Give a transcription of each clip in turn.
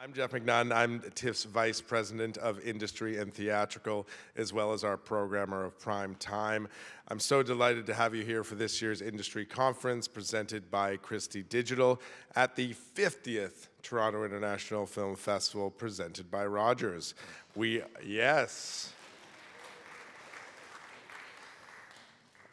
I'm Jeff McNunn. I'm TIFF's Vice President of Industry and Theatrical, as well as our programmer of Prime Time. I'm so delighted to have you here for this year's Industry Conference presented by Christie Digital at the 50th Toronto International Film Festival presented by Rogers. Yes.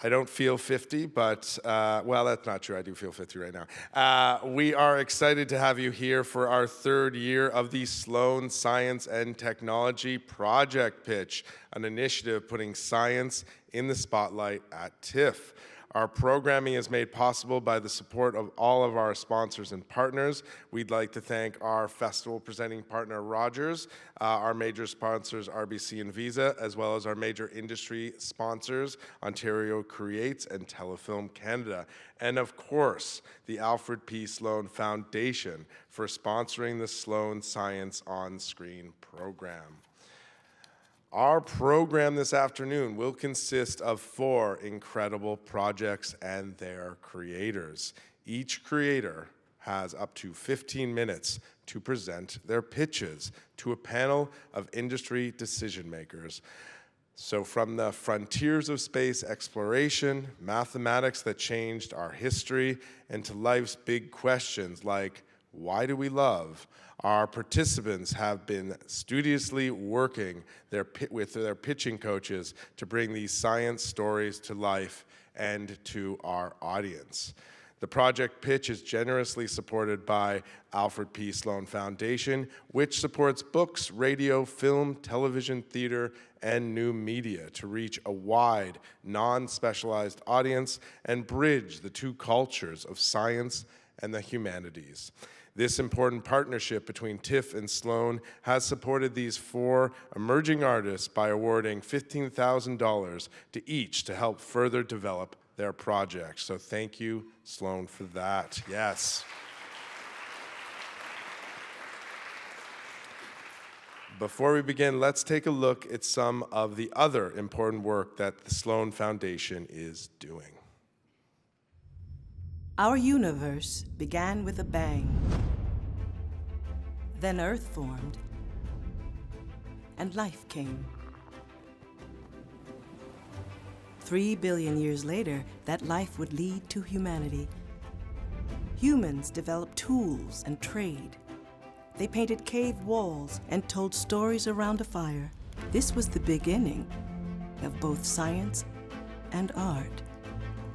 I don't feel 50, but, well, that's not true. I do feel 50 right now. We are excited to have you here for our third year of the Sloan Science and Technology Project Pitch, an initiative putting science in the spotlight at TIFF. Our programming is made possible by the support of all of our sponsors and partners. We'd like to thank our festival presenting partner, Rogers, our major sponsors, RBC and Visa, as well as our major industry sponsors, Ontario Creates and Telefilm Canada. And of course, the Alfred P. Sloan Foundation for sponsoring the Sloan Science On Screen program. Our program this afternoon will consist of 4 incredible projects and their creators. Each creator has up to 15 minutes to present their pitches to a panel of industry decision makers. So from the frontiers of space exploration, mathematics that changed our history, and to life's big questions like, why do we love? Our participants have been studiously working with their pitching coaches to bring these science stories to life and to our audience. The project pitch is generously supported by Alfred P. Sloan Foundation, which supports books, radio, film, television, theater, and new media to reach a wide, non-specialized audience and bridge the two cultures of science and the humanities. This important partnership between TIFF and Sloan has supported these 4 emerging artists by awarding $15,000 to each to help further develop their projects. So thank you, Sloan, for that. Yes. Before we begin, let's take a look at some of the other important work that the Sloan Foundation is doing. Our universe began with a bang. Then Earth formed, and life came. 3 billion years later, that life would lead to humanity. Humans developed tools and trade. They painted cave walls and told stories around a fire. This was the beginning of both science and art,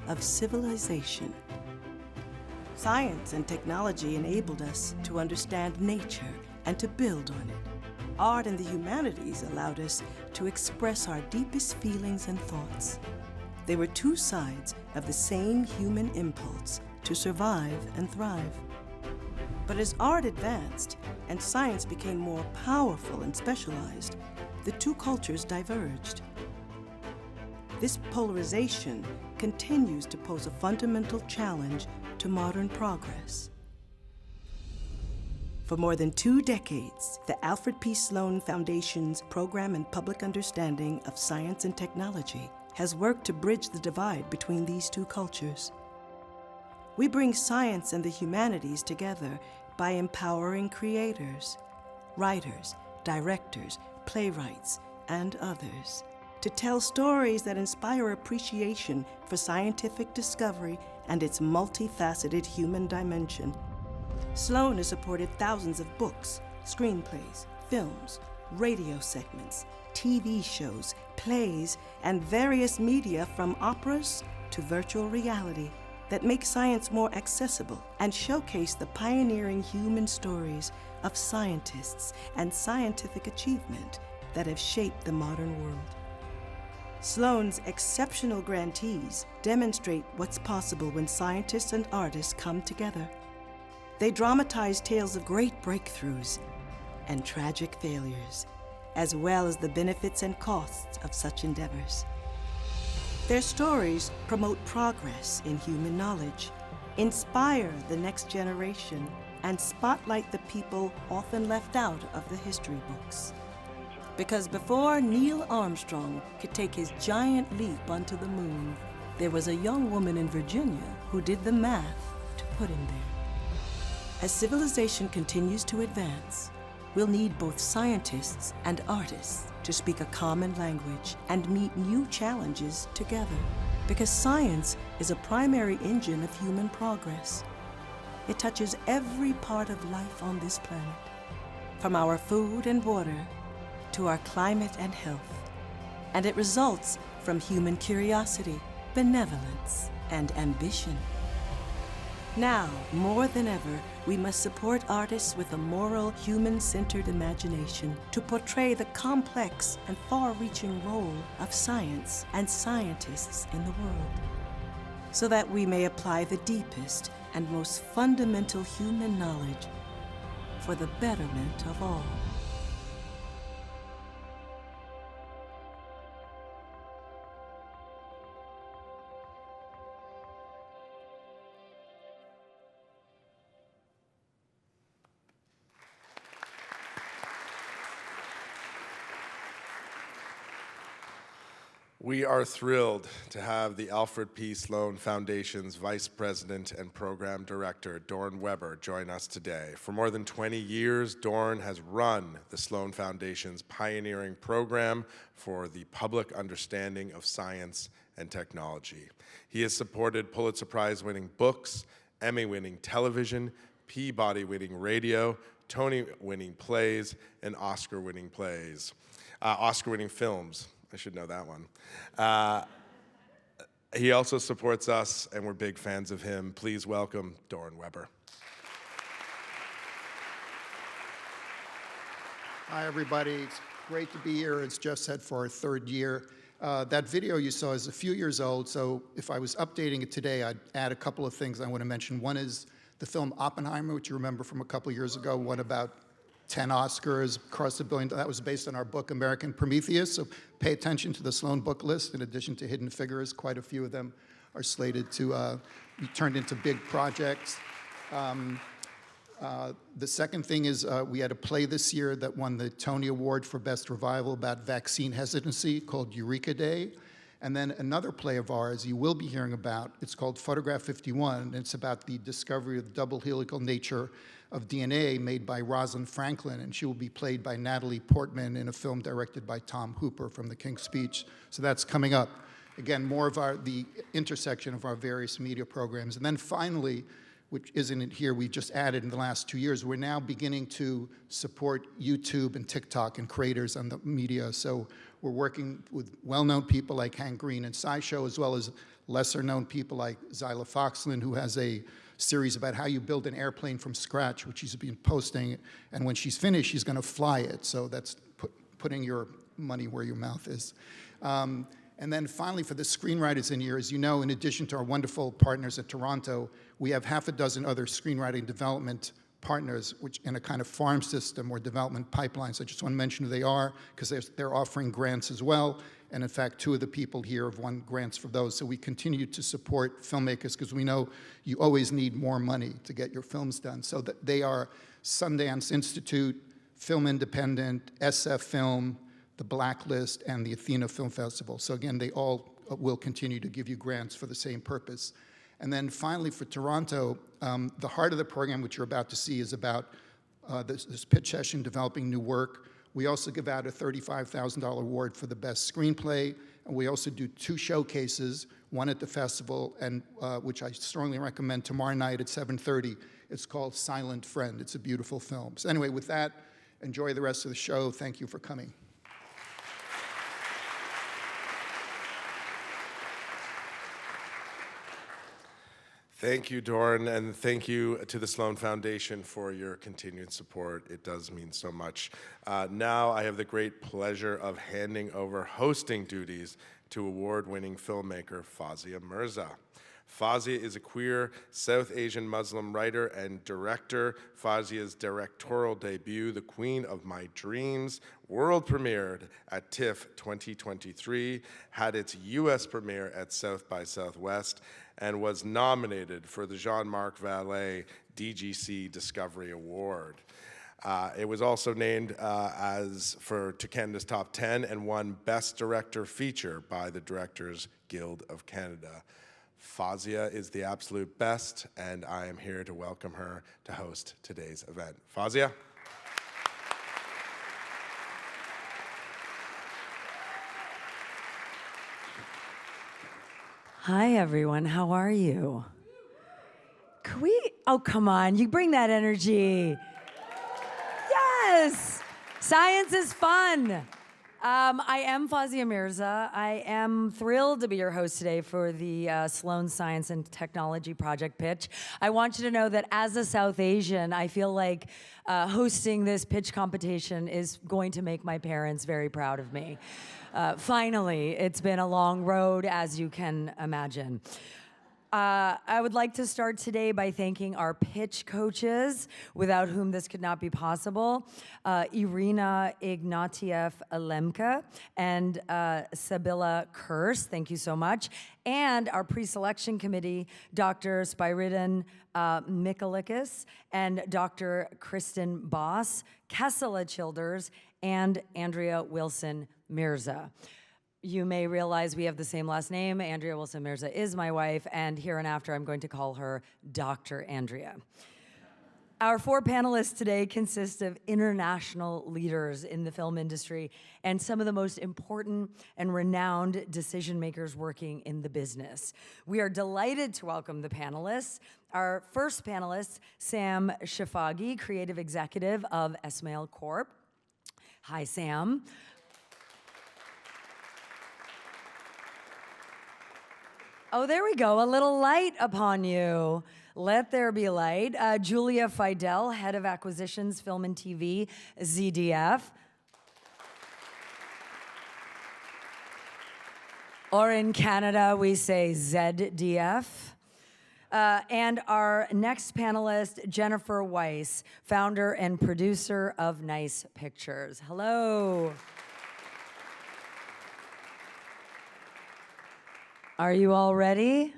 of civilization. Science and technology enabled us to understand nature and to build on it. Art and the humanities allowed us to express our deepest feelings and thoughts. They were 2 sides of the same human impulse to survive and thrive. But as art advanced and science became more powerful and specialized, the 2 cultures diverged. This polarization continues to pose a fundamental challenge to modern progress. For more than 2 decades, the Alfred P. Sloan Foundation's Program in Public Understanding of Science and Technology has worked to bridge the divide between these 2 cultures. We bring science and the humanities together by empowering creators, writers, directors, playwrights, and others to tell stories that inspire appreciation for scientific discovery and its multifaceted human dimension. Sloan has supported thousands of books, screenplays, films, radio segments, TV shows, plays, and various media from operas to virtual reality that make science more accessible and showcase the pioneering human stories of scientists and scientific achievement that have shaped the modern world. Sloan's exceptional grantees demonstrate what's possible when scientists and artists come together. They dramatize tales of great breakthroughs and tragic failures, as well as the benefits and costs of such endeavors. Their stories promote progress in human knowledge, inspire the next generation, and spotlight the people often left out of the history books. Because before Neil Armstrong could take his giant leap onto the moon, there was a young woman in Virginia who did the math to put him there. As civilization continues to advance, we'll need both scientists and artists to speak a common language and meet new challenges together. Because science is a primary engine of human progress. It touches every part of life on this planet, from our food and water to our climate and health. And it results from human curiosity, benevolence, and ambition. Now, more than ever, we must support artists with a moral, human-centered imagination to portray the complex and far-reaching role of science and scientists in the world, so that we may apply the deepest and most fundamental human knowledge for the betterment of all. We are thrilled to have the Alfred P. Sloan Foundation's Vice President and Program Director, Dorn Weber, join us today. For more than 20 years, Dorn has run the Sloan Foundation's pioneering program for the public understanding of science and technology. He has supported Pulitzer Prize-winning books, Emmy-winning television, Peabody-winning radio, Tony-winning plays, and Oscar-winning films. I should know that one. He also supports us, and we're big fans of him. Please welcome Dorn Weber. Hi, everybody. It's great to be here. As Jeff said, for our third year. That video you saw is a few years old, so if I was updating it today, I'd add a couple of things I want to mention. One is the film Oppenheimer, which you remember from a couple of years ago, won about 10 Oscars, crossed $1 billion. That was based on our book, American Prometheus. So pay attention to the Sloan book list. In addition to Hidden Figures, quite a few of them are slated to be turned into big projects. The second thing is we had a play this year that won the Tony Award for Best Revival about vaccine hesitancy called Eureka Day. And then another play of ours you will be hearing about. It's called Photograph 51. And it's about the discovery of the double helical nature of DNA made by Rosalind Franklin, and she will be played by Natalie Portman in a film directed by Tom Hooper from The King's Speech. So that's coming up. Again, more of the intersection of our various media programs. And then finally, which isn't in here, we just added in the last 2 years, we're now beginning to support YouTube and TikTok and creators on the media. So we're working with well-known people like Hank Green and SciShow, as well as lesser-known people like Zyla Foxland, who has a series about how you build an airplane from scratch, which she's been posting, and when she's finished, she's going to fly it. So that's putting your money where your mouth is. And then finally, for the screenwriters in here, as you know, in addition to our wonderful partners at Toronto, we have half a dozen other screenwriting development partners, which in a kind of farm system or development pipeline. So I just want to mention who they are, because they're offering grants as well. And in fact, 2 of the people here have won grants for those. So we continue to support filmmakers, because we know you always need more money to get your films done. So that they are Sundance Institute, Film Independent, SF Film, the Blacklist, and the Athena Film Festival. So again, they all will continue to give you grants for the same purpose. And then finally, for Toronto, the heart of the program, which you're about to see, is about this pitch session, developing new work. We also give out a $35,000 award for the best screenplay, and we also do 2 showcases, one at the festival, and which I strongly recommend tomorrow night at 7:30. It's called Silent Friend. It's a beautiful film. So anyway, with that, enjoy the rest of the show. Thank you for coming. Thank you, Dorn, and thank you to the Sloan Foundation for your continued support. It does mean so much. Now I have the great pleasure of handing over hosting duties to award-winning filmmaker Fawzia Mirza. Fawzia is a queer South Asian Muslim writer and director. Fawzia's directorial debut, The Queen of My Dreams, world premiered at TIFF 2023, had its US premiere at South by Southwest, and was nominated for the Jean-Marc Vallée DGC Discovery Award. It was also named to Canada's Top 10 and won Best Director Feature by the Directors Guild of Canada. Fawzia is the absolute best, and I am here to welcome her to host today's event. Fawzia? Hi, everyone. How are you? Can we? Oh, come on. You bring that energy. Yes. Science is fun. I am Fawzia Mirza. I am thrilled to be your host today for the Sloan Science and Technology Project pitch. I want you to know that as a South Asian, I feel like hosting this pitch competition is going to make my parents very proud of me. Finally, it's been a long road, as you can imagine. I would like to start today by thanking our pitch coaches, without whom this could not be possible, Irina Ignatieff-Alemka and Sabila Kurse, thank you so much, and our pre-selection committee, Dr. Spyridon Mikalikis and Dr. Kristen Boss, Kessela Childers, and Andrea Wilson Mirza. You may realize we have the same last name. Andrea Wilson Mirza is my wife, and hereinafter I'm going to call her Dr. Andrea. Our four panelists today consist of international leaders in the film industry and some of the most important and renowned decision makers working in the business. We are delighted to welcome the panelists. Our first panelist, Sam Shafagi, creative executive of Esmail Corp. Hi, Sam. Oh, there we go. A little light upon you. Let there be light. Julia Fidel, Head of Acquisitions, Film and TV, ZDF. Or in Canada, we say ZDF. And our next panelist, Jennifer Weiss, founder and producer of Nice Pictures. Hello. Are you all ready?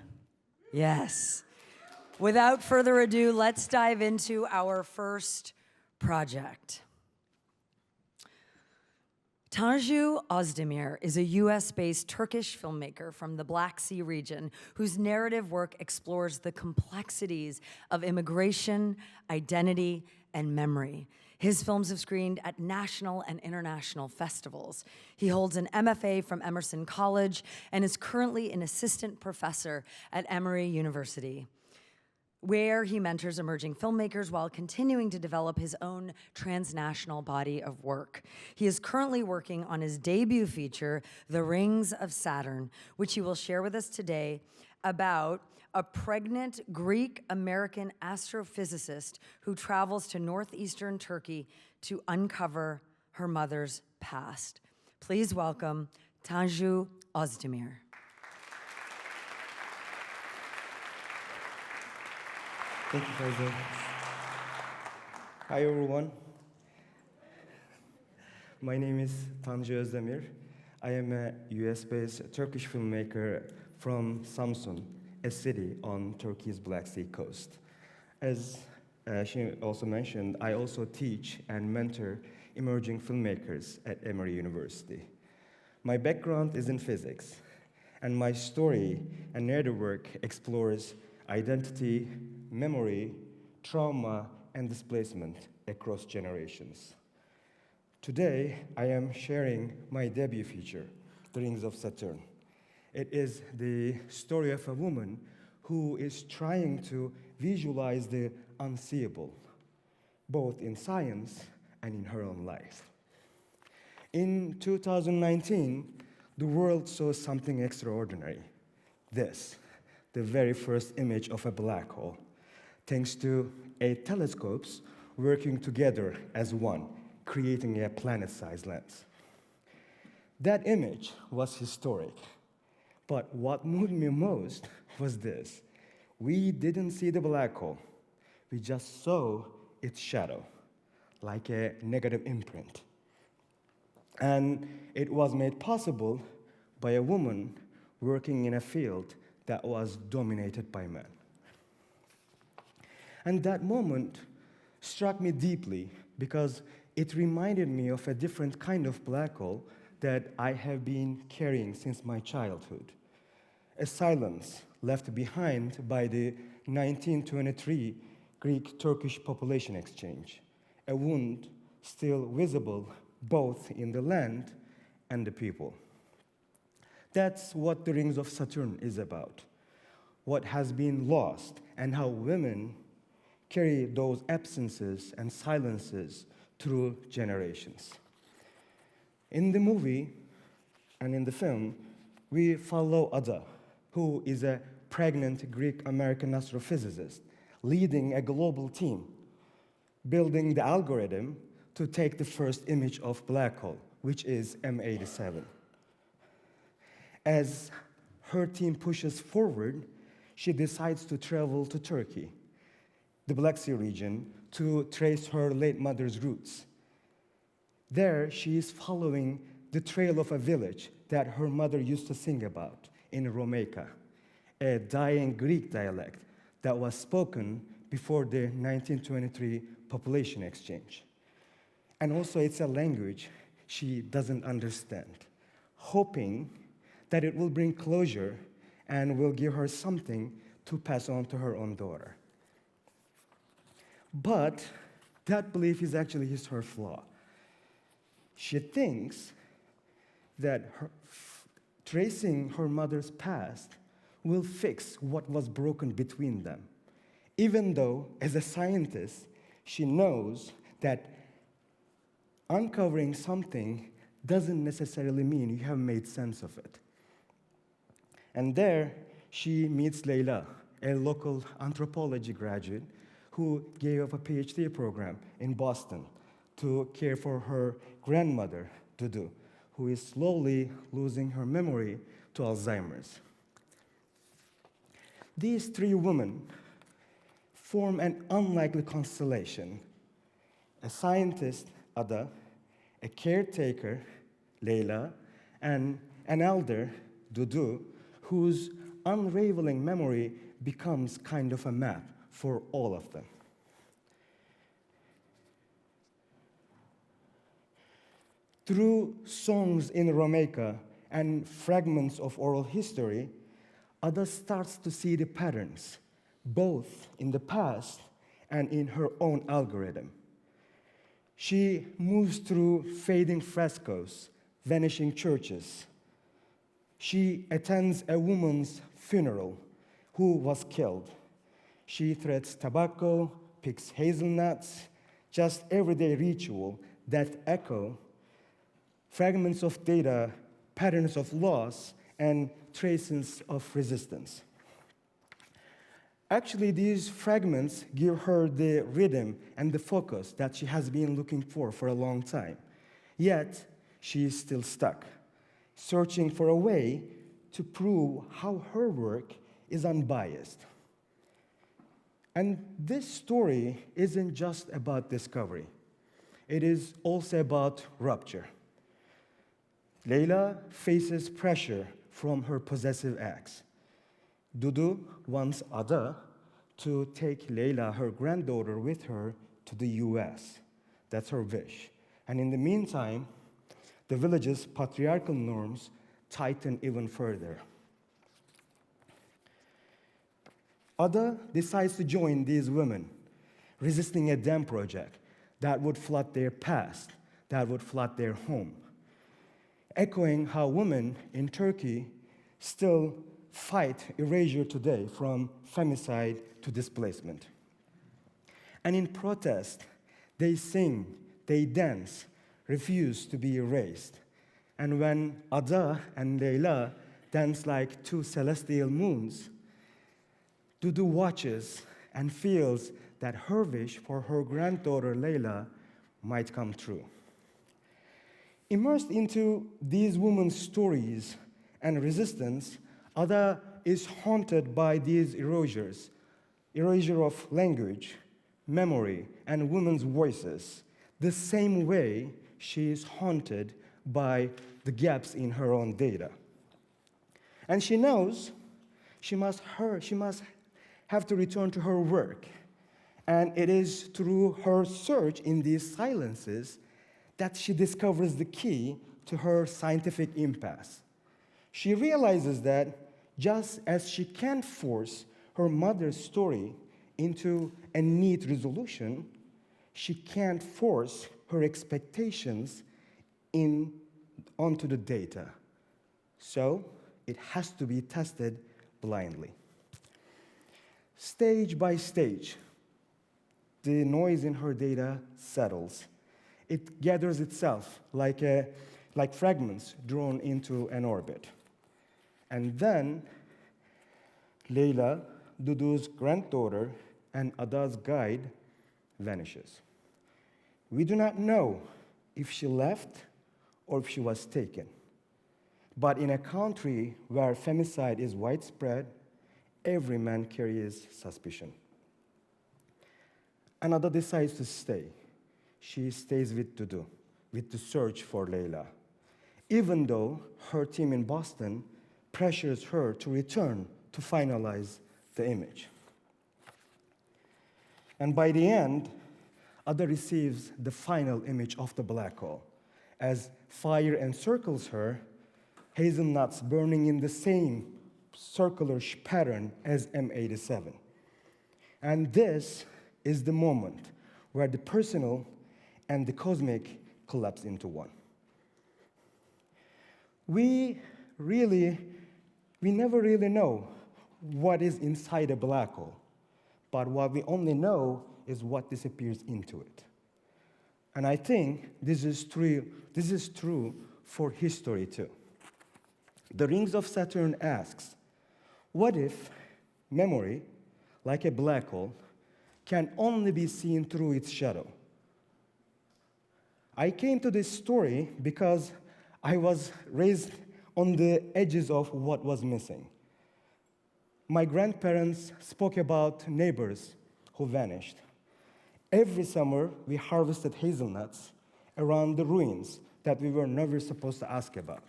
Yes. Without further ado, let's dive into our first project. Tanju Özdemir is a US-based Turkish filmmaker from the Black Sea region whose narrative work explores the complexities of immigration, identity, and memory. His films have screened at national and international festivals. He holds an MFA from Emerson College and is currently an assistant professor at Emory University, where he mentors emerging filmmakers while continuing to develop his own transnational body of work. He is currently working on his debut feature, The Rings of Saturn, which he will share with us today about a pregnant Greek-American astrophysicist who travels to northeastern Turkey to uncover her mother's past. Please welcome Tanju Özdemir. Thank you, Fawzia. Hi, everyone. My name is Tanju Özdemir. I am a US-based Turkish filmmaker from Samsun, a city on Turkey's Black Sea coast. As she also mentioned, I also teach and mentor emerging filmmakers at Emory University. My background is in physics, and my story and narrative work explores identity, memory, trauma, and displacement across generations. Today, I am sharing my debut feature, The Rings of Saturn. It is the story of a woman who is trying to visualize the unseeable, both in science and in her own life. In 2019, the world saw something extraordinary. This, the very first image of a black hole, thanks to 8 telescopes working together as one, creating a planet-sized lens. That image was historic. But what moved me most was this. We didn't see the black hole. We just saw its shadow, like a negative imprint. And it was made possible by a woman working in a field that was dominated by men. And that moment struck me deeply because it reminded me of a different kind of black hole that I have been carrying since my childhood. A silence left behind by the 1923 Greek-Turkish population exchange, a wound still visible both in the land and the people. That's what the Rings of Saturn is about, what has been lost and how women carry those absences and silences through generations. In the movie and in the film, we follow Ada, who is a pregnant Greek-American astrophysicist leading a global team, building the algorithm to take the first image of black hole, which is M87. As her team pushes forward, she decides to travel to Turkey, the Black Sea region, to trace her late mother's roots. There, she is following the trail of a village that her mother used to sing about in Romaica, a dying Greek dialect that was spoken before the 1923 population exchange. And also, it's a language she doesn't understand, hoping that it will bring closure and will give her something to pass on to her own daughter. But that belief is actually her flaw. She thinks that tracing her mother's past will fix what was broken between them, even though, as a scientist, she knows that uncovering something doesn't necessarily mean you have made sense of it. And there, she meets Leyla, a local anthropology graduate who gave up a PhD program in Boston to care for her grandmother, Dudu, who is slowly losing her memory to Alzheimer's. These three women form an unlikely constellation: a scientist, Ada, a caretaker, Leyla, and an elder, Dudu, whose unraveling memory becomes kind of a map for all of them. Through songs in Romaica and fragments of oral history, Ada starts to see the patterns, both in the past and in her own algorithm. She moves through fading frescoes, vanishing churches. She attends a woman's funeral who was killed. She threads tobacco, picks hazelnuts, just everyday ritual that echo fragments of data, patterns of loss, and traces of resistance. Actually, these fragments give her the rhythm and the focus that she has been looking for a long time. Yet, she is still stuck, searching for a way to prove how her work is unbiased. And this story isn't just about discovery. It is also about rupture. Leyla faces pressure from her possessive ex. Dudu wants Ada to take Leyla, her granddaughter, with her to the US. That's her wish. And in the meantime, the village's patriarchal norms tighten even further. Ada decides to join these women, resisting a dam project that would flood their past, that would flood their home, echoing how women in Turkey still fight erasure today, from femicide to displacement. And in protest, they sing, they dance, refuse to be erased. And when Ada and Leyla dance like two celestial moons, Dudu watches and feels that her wish for her granddaughter Leyla might come true. Immersed into these women's stories and resistance, Ada is haunted by these erasures, erasure of language, memory, and women's voices, the same way she is haunted by the gaps in her own data. And she knows she must have to return to her work. And it is through her search in these silences that she discovers the key to her scientific impasse. She realizes that just as she can't force her mother's story into a neat resolution, she can't force her expectations onto the data. So it has to be tested blindly. Stage by stage, the noise in her data settles. It gathers itself like fragments drawn into an orbit. And then Leyla, Dudu's granddaughter, and Ada's guide vanishes. We do not know if she left or if she was taken. But in a country where femicide is widespread, every man carries suspicion. Ada decides to stay. She stays with Dudu, with the search for Leyla, even though her team in Boston pressures her to return to finalize the image. And by the end, Ada receives the final image of the black hole. As fire encircles her, hazelnuts burning in the same circular pattern as M87. And this is the moment where the personal and the cosmic collapse into one. We never really know what is inside a black hole, but what we only know is what disappears into it. And I think this is true for history too. The Rings of Saturn asks, what if memory, like a black hole, can only be seen through its shadow? I came to this story because I was raised on the edges of what was missing. My grandparents spoke about neighbors who vanished. Every summer, we harvested hazelnuts around the ruins that we were never supposed to ask about.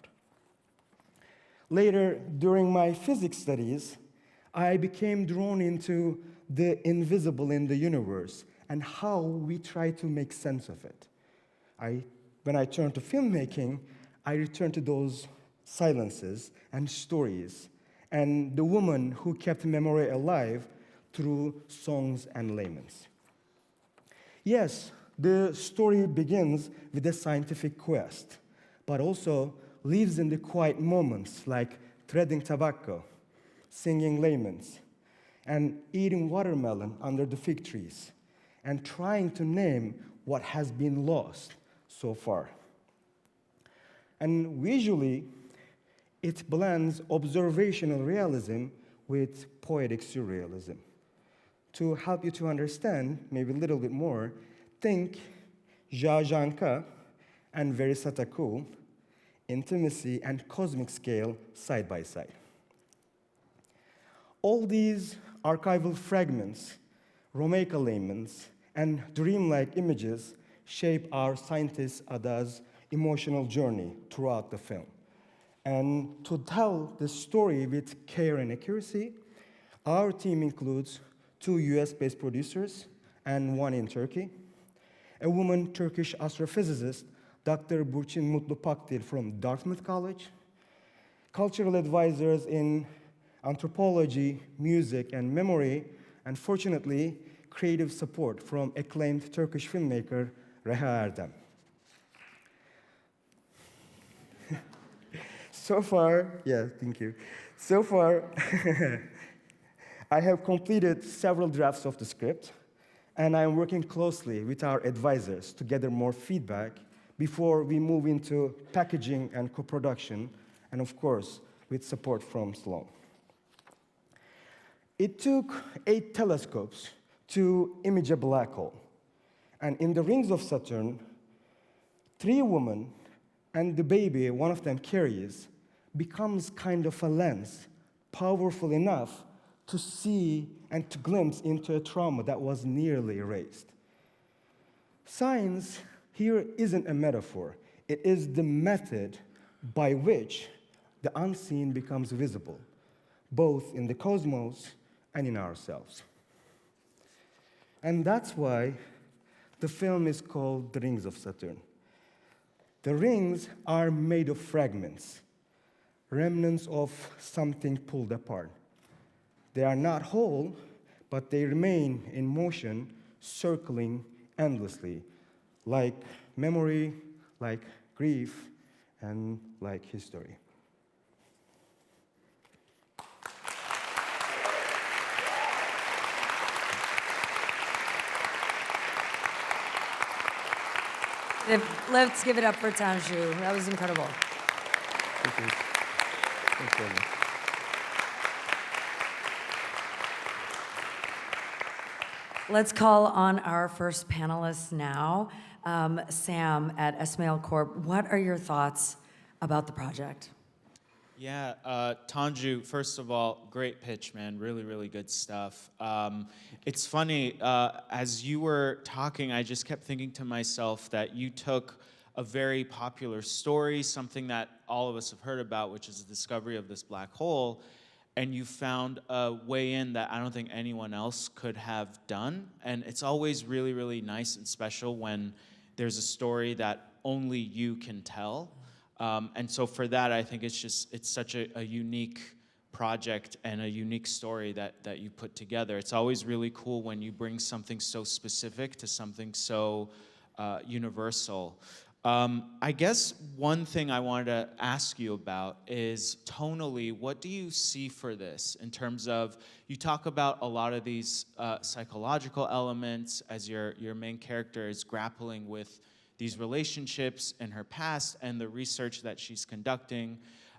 Later, during my physics studies, I became drawn into the invisible in the universe and how we try to make sense of it. When I turned to filmmaking, I returned to those silences and stories and the woman who kept memory alive through songs and laments. Yes, the story begins with a scientific quest, but also lives in the quiet moments like threading tobacco, singing laments, and eating watermelon under the fig trees, and trying to name what has been lost so far. And visually, it blends observational realism with poetic surrealism. To help you to understand maybe a little bit more, think Zhajanka and Verisatokul, intimacy and cosmic scale side by side. All these archival fragments, Romaica laments, and dreamlike images shape our scientist Ada's emotional journey throughout the film. And to tell the story with care and accuracy, our team includes 2 US-based producers and 1 in Turkey, a woman Turkish astrophysicist, Dr. Burçin Mutlu Pakdil from Dartmouth College, cultural advisors in anthropology, music, and memory, and fortunately, creative support from acclaimed Turkish filmmaker Reha Erdem. So far, thank you. So far, I have completed several drafts of the script, and I'm working closely with our advisors to gather more feedback before we move into packaging and co-production, and of course, with support from Sloan. It took 8 telescopes to image a black hole. And in the rings of Saturn, 3 women and the baby one of them carries becomes kind of a lens, powerful enough to see and to glimpse into a trauma that was nearly erased. Science here isn't a metaphor. It is the method by which the unseen becomes visible, both in the cosmos and in ourselves. And that's why the film is called The Rings of Saturn. The rings are made of fragments, remnants of something pulled apart. They are not whole, but they remain in motion, circling endlessly, like memory, like grief, and like history. Let's give it up for Tanju. That was incredible. Thank you. Thank you very much. Let's call on our first panelist now. Sam at Esmail Corp. What are your thoughts about the project? Yeah, Tanju, first of all, great pitch, man. Really, really good stuff. It's funny, as you were talking, I just kept thinking to myself that you took a very popular story, something that all of us have heard about, which is the discovery of this black hole, and you found a way in that I don't think anyone else could have done. And it's always really, really nice and special when there's a story that only you can tell. And so for that, I think it's such a unique project and a unique story that you put together. It's always really cool when you bring something so specific to something so universal. I guess one thing I wanted to ask you about is tonally, what do you see for this in terms of, you talk about a lot of these psychological elements as your main character is grappling with these relationships in her past and the research that she's conducting.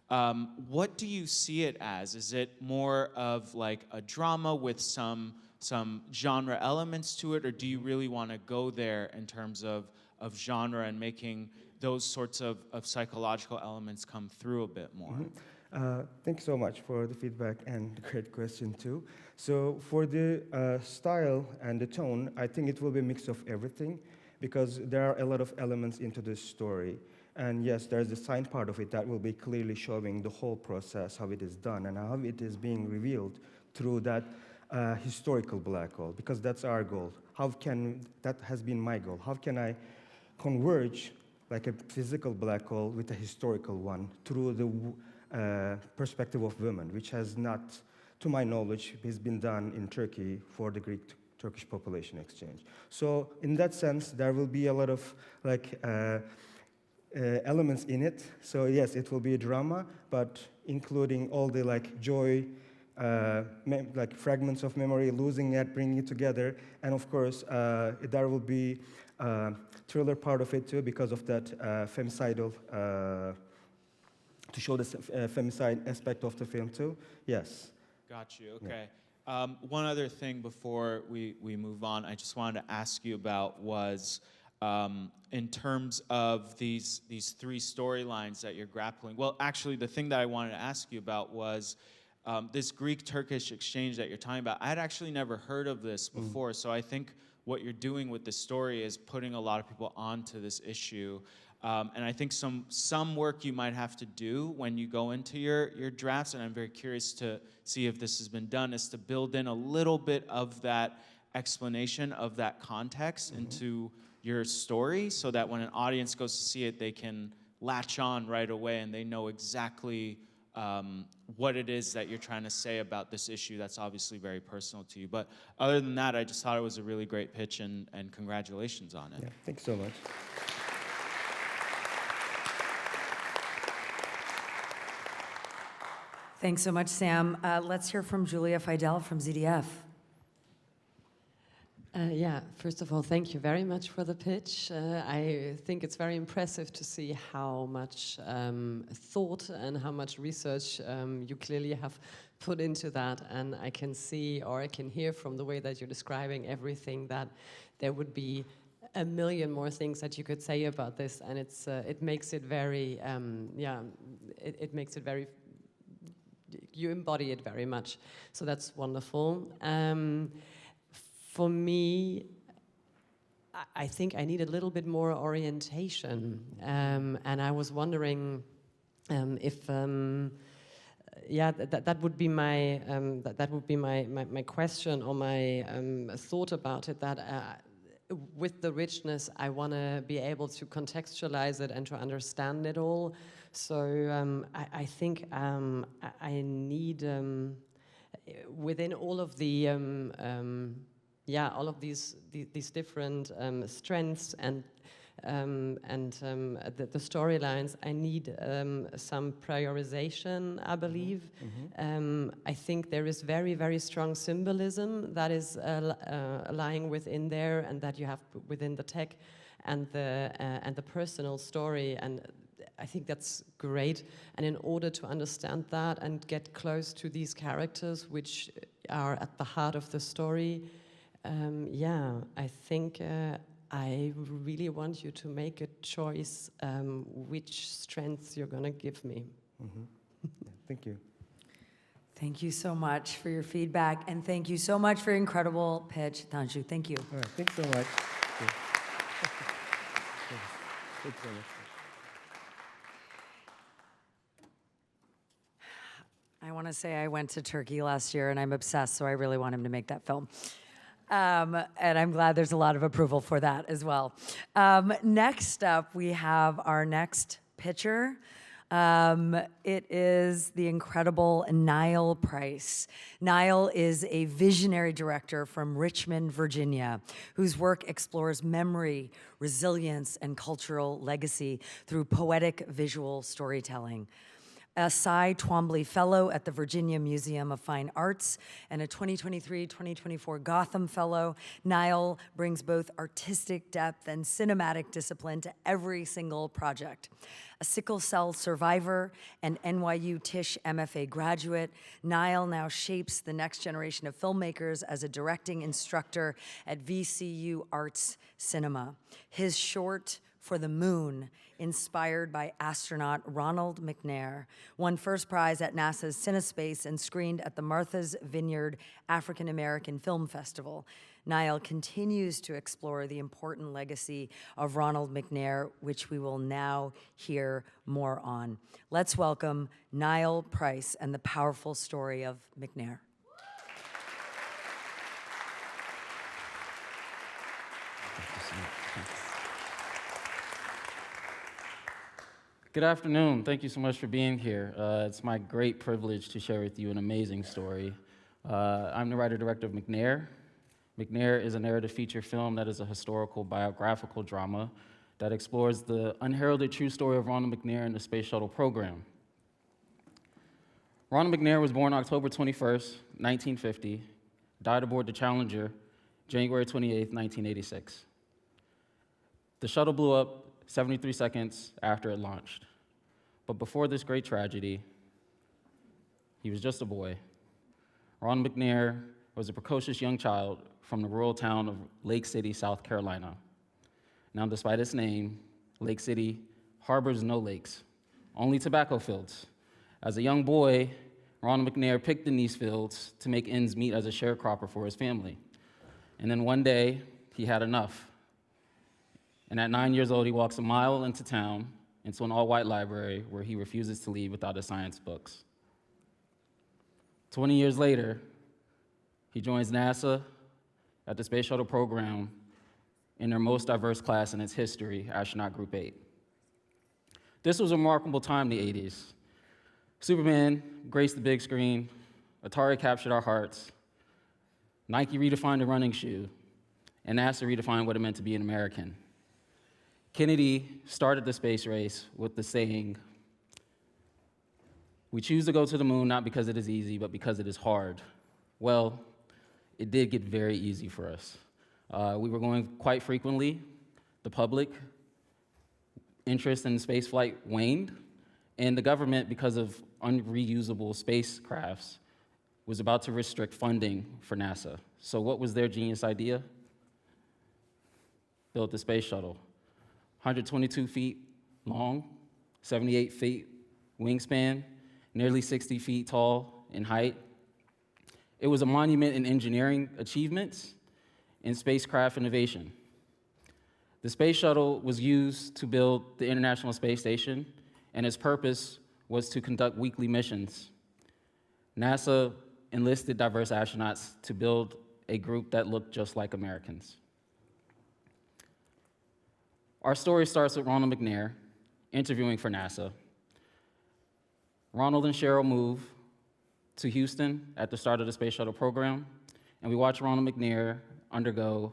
What do you see it as? Is it more of like a drama with some genre elements to it, or do you really want to go there in terms of genre and making those sorts of psychological elements come through a bit more? Thank you so much for the feedback and the great question too. So for the style and the tone, I think it will be a mix of everything, because there are a lot of elements into this story. And yes, there's the science part of it that will be clearly showing the whole process, how it is done, and how it is being revealed through that historical black hole, because that's our goal. That has been my goal. How can I converge like a physical black hole with a historical one through the perspective of women, which has not, to my knowledge, has been done in Turkey for the Greek-Turkish population exchange. So in that sense, there will be a lot of like elements in it. So yes, it will be a drama, but including all the like joy, like fragments of memory, losing it, bringing it together, and of course there will be thriller part of it too, because of that femicidal, to show the femicide aspect of the film too. Yes. Got you. Okay. Yeah. One other thing before we move on, I just wanted to ask you about was, in terms of these three storylines that you're grappling. Well, actually, the thing that I wanted to ask you about was this Greek-Turkish exchange that you're talking about. I had actually never heard of this before, so I think what you're doing with this story is putting a lot of people onto this issue. And I think some work you might have to do when you go into your drafts, and I'm very curious to see if this has been done, is to build in a little bit of that explanation of that context into your story, so that when an audience goes to see it, they can latch on right away and they know exactly what it is that you're trying to say about this issue that's obviously very personal to you. But other than that, I just thought it was a really great pitch, and congratulations on it. Yeah, thanks so much. Thanks so much, Sam. Let's hear from Julia Fidel from ZDF. Yeah, first of all, thank you very much for the pitch. I think it's very impressive to see how much thought and how much research you clearly have put into that. And I can see, or I can hear from the way that you're describing everything, that there would be a million more things that you could say about this. And it makes it very, it makes it very, you embody it very much. So that's wonderful. For me, I think I need a little bit more orientation, and I was wondering if, that would be my my question, or my thought about it. That with the richness, I want to be able to contextualize it and to understand it all. So I think I need within all of the all of these different strengths and the storylines, I need some prioritization, I believe. I think there is very, very strong symbolism that is lying within there, and that you have within the tech. the personal story. And I think that's great. And in order to understand that and get close to these characters, which are at the heart of the story, I think I really want you to make a choice which strengths you're going to give me. Mm-hmm. Yeah, thank you. Thank you so much for your feedback, and thank you so much for your incredible pitch, Tanju. Thank you. All right, thanks so much. Thanks so much. I want to say I went to Turkey last year, and I'm obsessed, so I really want him to make that film. And I'm glad there's a lot of approval for that as well. Next up, we have our next pitcher. It is the incredible Niall Price. Niall is a visionary director from Richmond, Virginia, whose work explores memory, resilience, and cultural legacy through poetic visual storytelling. A Cy Twombly Fellow at the Virginia Museum of Fine Arts and a 2023-2024 Gotham Fellow, Niall brings both artistic depth and cinematic discipline to every single project. A sickle cell survivor and NYU Tisch MFA graduate, Niall now shapes the next generation of filmmakers as a directing instructor at VCU Arts Cinema. His short, For the Moon, inspired by astronaut Ronald McNair, won first prize at NASA's Cinespace and screened at the Martha's Vineyard African American Film Festival. Niall continues to explore the important legacy of Ronald McNair, which we will now hear more on. Let's welcome Niall Price and the powerful story of McNair. Good afternoon. Thank you so much for being here. It's my great privilege to share with you an amazing story. I'm the writer-director of McNair. McNair is a narrative feature film that is a historical biographical drama that explores the unheralded true story of Ronald McNair and the Space Shuttle program. Ronald McNair was born October 21st, 1950, died aboard the Challenger, January 28th, 1986. The shuttle blew up 73 seconds after it launched. But before this great tragedy, he was just a boy. Ronald McNair was a precocious young child from the rural town of Lake City, South Carolina. Now, despite its name, Lake City harbors no lakes, only tobacco fields. As a young boy, Ronald McNair picked in these fields to make ends meet as a sharecropper for his family. And then one day, he had enough. And at 9 years old, he walks a mile into town, into an all-white library where he refuses to leave without his science books. 20 years later, he joins NASA at the Space Shuttle program in their most diverse class in its history, Astronaut Group 8. This was a remarkable time in the 80s. Superman graced the big screen, Atari captured our hearts, Nike redefined the running shoe, and NASA redefined what it meant to be an American. Kennedy started the space race with the saying, "We choose to go to the moon not because it is easy, but because it is hard." Well, it did get very easy for us. We were going quite frequently. The public interest in spaceflight waned, and the government, because of unreusable spacecrafts, was about to restrict funding for NASA. So what was their genius idea? Built the space shuttle. 122 feet long, 78 feet wingspan, nearly 60 feet tall in height. It was a monument in engineering achievements and spacecraft innovation. The space shuttle was used to build the International Space Station, and its purpose was to conduct weekly missions. NASA enlisted diverse astronauts to build a group that looked just like Americans. Our story starts with Ronald McNair interviewing for NASA. Ronald and Cheryl move to Houston at the start of the Space Shuttle program, and we watch Ronald McNair undergo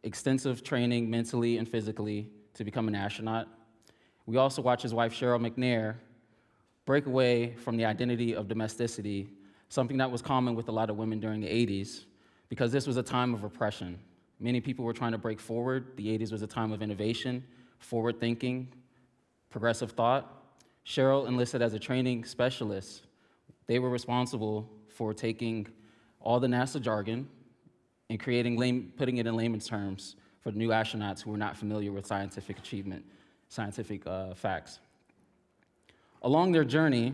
extensive training mentally and physically to become an astronaut. We also watch his wife, Cheryl McNair, break away from the identity of domesticity, something that was common with a lot of women during the 80s, because this was a time of repression. Many people were trying to break forward. The 80s was a time of innovation, forward thinking, progressive thought. Cheryl enlisted as a training specialist. They were responsible for taking all the NASA jargon and putting it in layman's terms for the new astronauts who were not familiar with scientific achievement, scientific facts. Along their journey,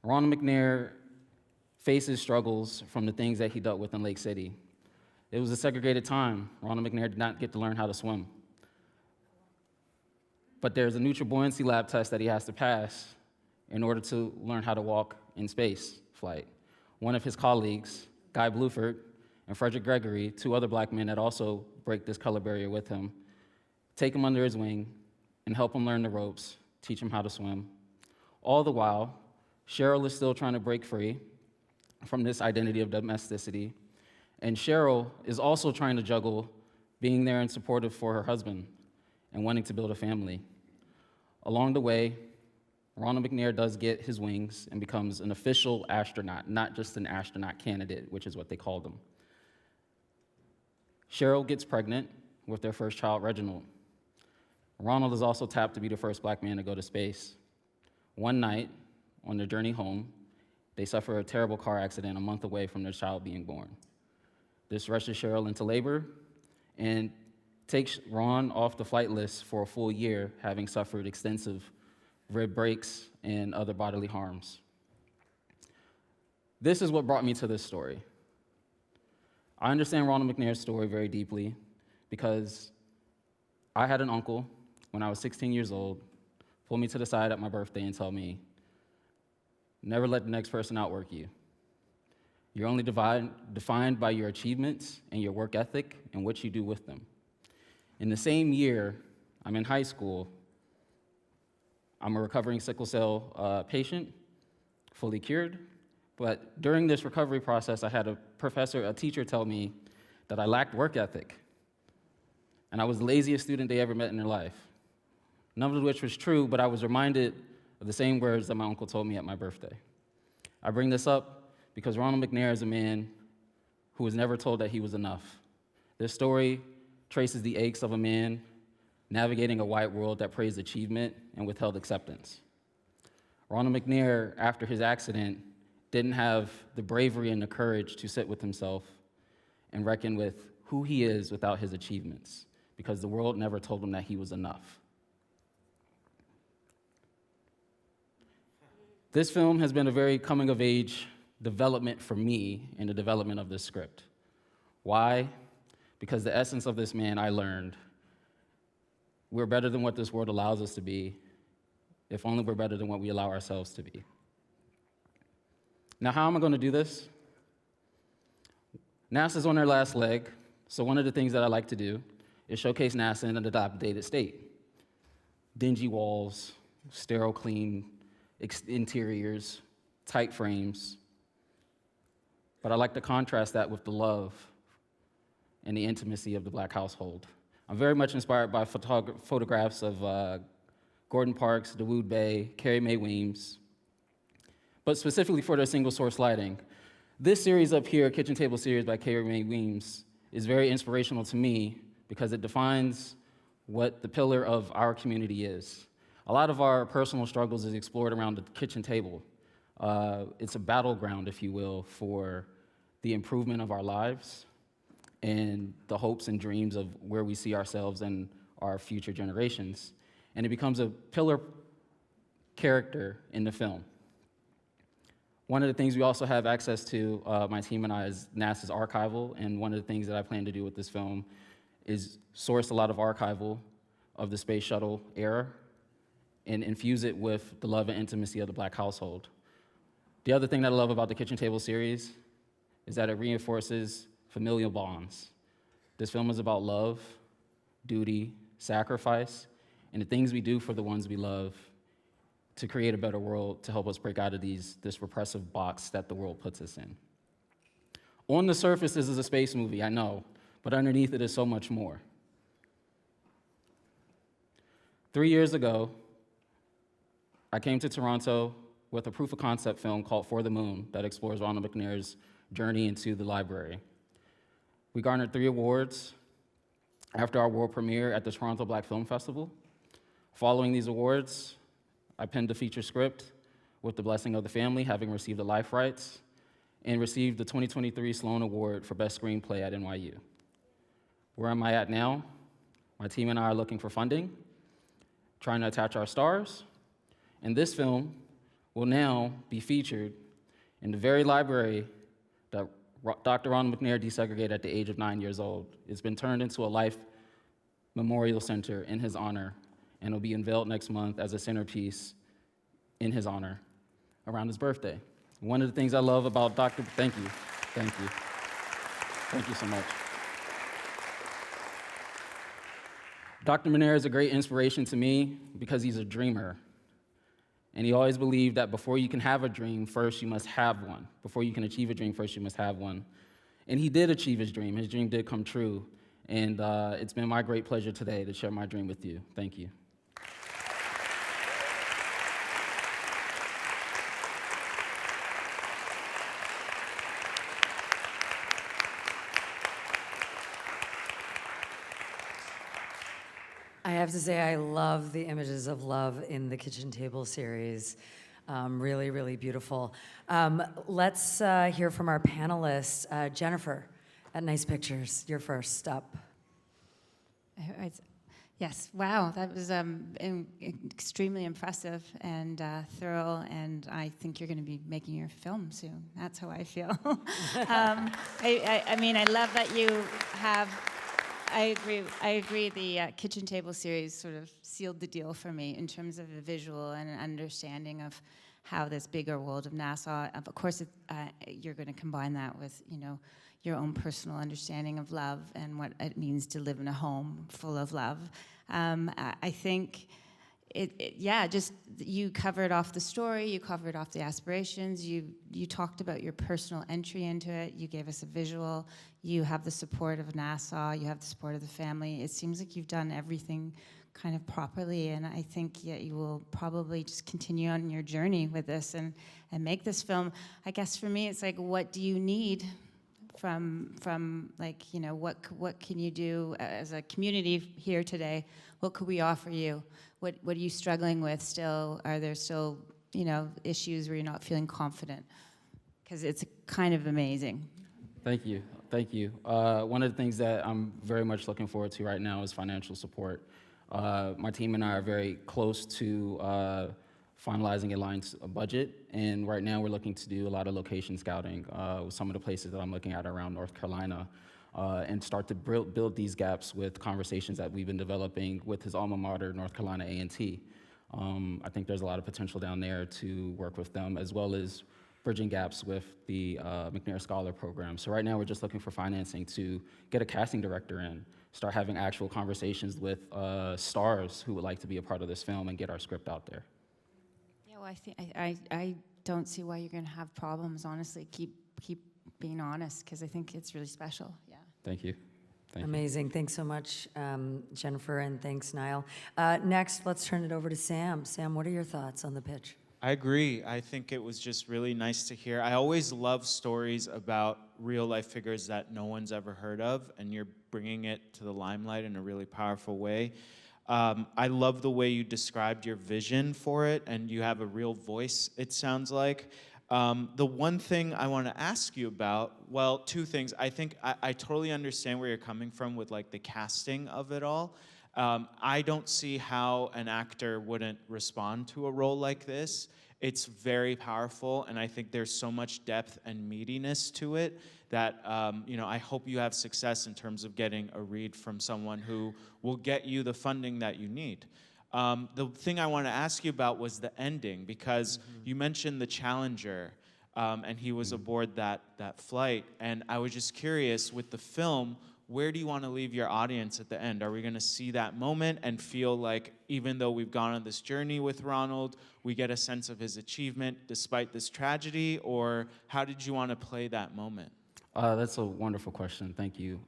Ronald McNair faces struggles from the things that he dealt with in Lake City. It was a segregated time. Ronald McNair did not get to learn how to swim. But there's a neutral buoyancy lab test that he has to pass in order to learn how to walk in space flight. One of his colleagues, Guy Bluford, and Frederick Gregory, two other black men that also break this color barrier with him, take him under his wing and help him learn the ropes, teach him how to swim. All the while, Cheryl is still trying to break free from this identity of domesticity, and Cheryl is also trying to juggle being there and supportive for her husband and wanting to build a family. Along the way, Ronald McNair does get his wings and becomes an official astronaut, not just an astronaut candidate, which is what they called him. Cheryl gets pregnant with their first child, Reginald. Ronald is also tapped to be the first black man to go to space. One night, on their journey home, they suffer a terrible car accident a month away from their child being born. This rushes Cheryl into labor and takes Ron off the flight list for a full year, having suffered extensive rib breaks and other bodily harms. This is what brought me to this story. I understand Ronald McNair's story very deeply because I had an uncle when I was 16 years old pull me to the side at my birthday and tell me, never let the next person outwork you. You're only defined by your achievements and your work ethic and what you do with them. In the same year, I'm in high school. I'm a recovering sickle cell patient, fully cured. But during this recovery process, I had a teacher tell me that I lacked work ethic. And I was the laziest student they ever met in their life. None of which was true, but I was reminded of the same words that my uncle told me at my birthday. I bring this up because Ronald McNair is a man who was never told that he was enough. This story traces the aches of a man navigating a white world that praised achievement and withheld acceptance. Ronald McNair, after his accident, didn't have the bravery and the courage to sit with himself and reckon with who he is without his achievements, because the world never told him that he was enough. This film has been a very coming-of-age development for me in the development of this script. Why? Because the essence of this man, I learned, we're better than what this world allows us to be, if only we're better than what we allow ourselves to be. Now, how am I going to do this? NASA's on their last leg, so one of the things that I like to do is showcase NASA in an dilapidated state. Dingy walls, sterile clean interiors, tight frames. But I like to contrast that with the love and the intimacy of the Black household. I'm very much inspired by photographs of Gordon Parks, Dawood Bey, Carrie Mae Weems, but specifically for their single source lighting. This series up here, Kitchen Table Series by Carrie Mae Weems, is very inspirational to me because it defines what the pillar of our community is. A lot of our personal struggles is explored around the kitchen table. It's a battleground, if you will, for the improvement of our lives and the hopes and dreams of where we see ourselves and our future generations. And it becomes a pillar character in the film. One of the things we also have access to, my team and I, is NASA's archival, and one of the things that I plan to do with this film is source a lot of archival of the space shuttle era and infuse it with the love and intimacy of the Black household. The other thing that I love about the Kitchen Table series is that it reinforces familial bonds. This film is about love, duty, sacrifice, and the things we do for the ones we love to create a better world, to help us break out of this repressive box that the world puts us in. On the surface, this is a space movie, I know, but underneath it is so much more. 3 years ago, I came to Toronto with a proof of concept film called For the Moon that explores Ronald McNair's journey into the library. We garnered 3 awards, after our world premiere at the Toronto Black Film Festival. Following these awards, I penned a feature script with the blessing of the family, having received the life rights, and received the 2023 Sloan Award for Best Screenplay at NYU. Where am I at now? My team and I are looking for funding, trying to attach our stars, and this film will now be featured in the very library that Dr. Ronald McNair desegregated at the age of 9 years old. It's been turned into a life memorial center in his honor, and will be unveiled next month as a centerpiece in his honor around his birthday. One of the things I love about thank you so much. Dr. McNair is a great inspiration to me because he's a dreamer. And he always believed that before you can have a dream, first you must have one. Before you can achieve a dream, first you must have one. And he did achieve his dream. His dream did come true. And it's been my great pleasure today to share my dream with you. Thank you. I have to say, I love the images of love in the kitchen table series. Really, really beautiful. Let's hear from our panelists. Jennifer at Nice Pictures, you're first up. Yes, wow, that was extremely impressive and thorough, and I think you're going to be making your film soon. That's how I feel. I mean, I love that you have. I agree. The kitchen table series sort of sealed the deal for me in terms of the visual and an understanding of how this bigger world of Nassau. Of course, you're going to combine that with your own personal understanding of love and what it means to live in a home full of love. I think just you covered off the story, you covered off the aspirations, you talked about your personal entry into it, you gave us a visual, you have the support of Nassau, you have the support of the family. It seems like you've done everything kind of properly, and I think you will probably just continue on your journey with this and make this film. I guess for me, it's like, what do you need from like, what can you do as a community here today? What could we offer you? What are you struggling with still? Are there still, issues where you're not feeling confident? Because it's kind of amazing. Thank you. One of the things that I'm very much looking forward to right now is financial support. My team and I are very close to finalizing a budget, and right now we're looking to do a lot of location scouting with some of the places that I'm looking at around North Carolina, and start to build these gaps with conversations that we've been developing with his alma mater, North Carolina A&T. I think there's a lot of potential down there to work with them, as well as bridging gaps with the McNair Scholar Program. So right now we're just looking for financing to get a casting director in, start having actual conversations with stars who would like to be a part of this film and get our script out there. Yeah, well, I don't see why you're going to have problems, honestly. Keep being honest, because I think it's really special. Yeah. Thank you. Amazing. Thanks so much, Jennifer, and thanks, Niall. Next, let's turn it over to Sam. Sam, what are your thoughts on the pitch? I agree. I think it was just really nice to hear. I always love stories about real-life figures that no one's ever heard of, and you're bringing it to the limelight in a really powerful way. I love the way you described your vision for it, and you have a real voice, it sounds like. The one thing I want to ask you about, well, two things. I think I totally understand where you're coming from with like the casting of it all. I don't see how an actor wouldn't respond to a role like this. It's very powerful, and I think there's so much depth and meatiness to it that I hope you have success in terms of getting a read from someone who will get you the funding that you need. The thing I want to ask you about was the ending, because you mentioned the Challenger, and he was aboard that flight, and I was just curious, with the film, where do you want to leave your audience at the end? Are we going to see that moment and feel like, even though we've gone on this journey with Ronald, we get a sense of his achievement despite this tragedy, or how did you want to play that moment? That's a wonderful question. Thank you.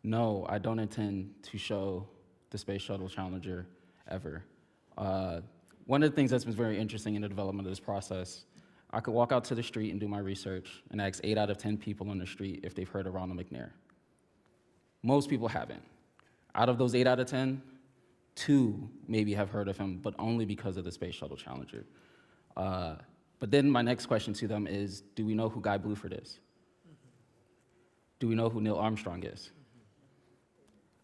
No, I don't intend to show the Space Shuttle Challenger ever. One of the things that's been very interesting in the development of this process, I could walk out to the street and do my research and ask 8 out of 10 people on the street if they've heard of Ronald McNair. Most people haven't. Out of those 8 out of 10, 2 maybe have heard of him, but only because of the Space Shuttle Challenger. But then my next question to them is, do we know who Guy Bluford is? Do we know who Neil Armstrong is?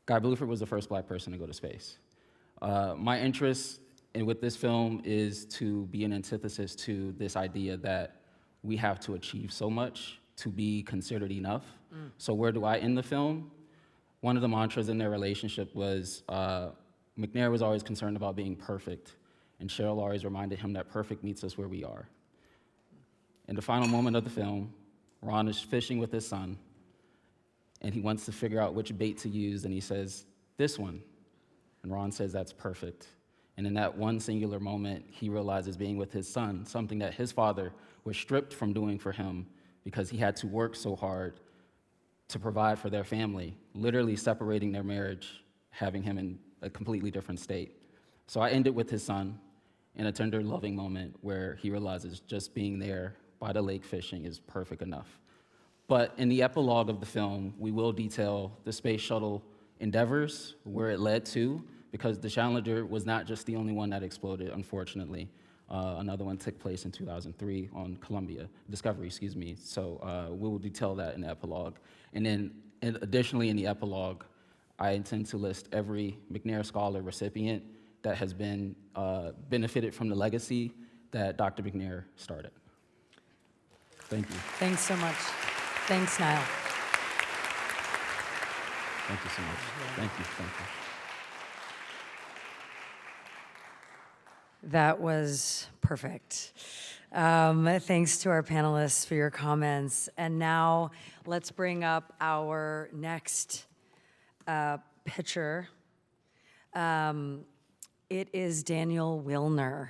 Guy Bluford was the first Black person to go to space. My interest with this film is to be an antithesis to this idea that we have to achieve so much to be considered enough. So where do I end the film? One of the mantras in their relationship was, McNair was always concerned about being perfect, and Cheryl always reminded him that perfect meets us where we are. In the final moment of the film, Ron is fishing with his son, and he wants to figure out which bait to use, and he says, this one. And Ron says, that's perfect. And in that one singular moment, he realizes being with his son, something that his father was stripped from doing for him because he had to work so hard to provide for their family, literally separating their marriage, having him in a completely different state. So I ended with his son in a tender, loving moment where he realizes just being there by the lake fishing is perfect enough. But in the epilogue of the film, we will detail the space shuttle endeavors, where it led to, because the Challenger was not just the only one that exploded, unfortunately. Another one took place in 2003 on Discovery, excuse me. So we will detail that in the epilogue. And then additionally in the epilogue, I intend to list every McNair Scholar recipient that has been benefited from the legacy that Dr. McNair started. Thank you. Thanks so much. Thanks, Niall. Thank you so much. Thank you. That was perfect. Thanks to our panelists for your comments. And now let's bring up our next pitcher. It is Daniel Wilner.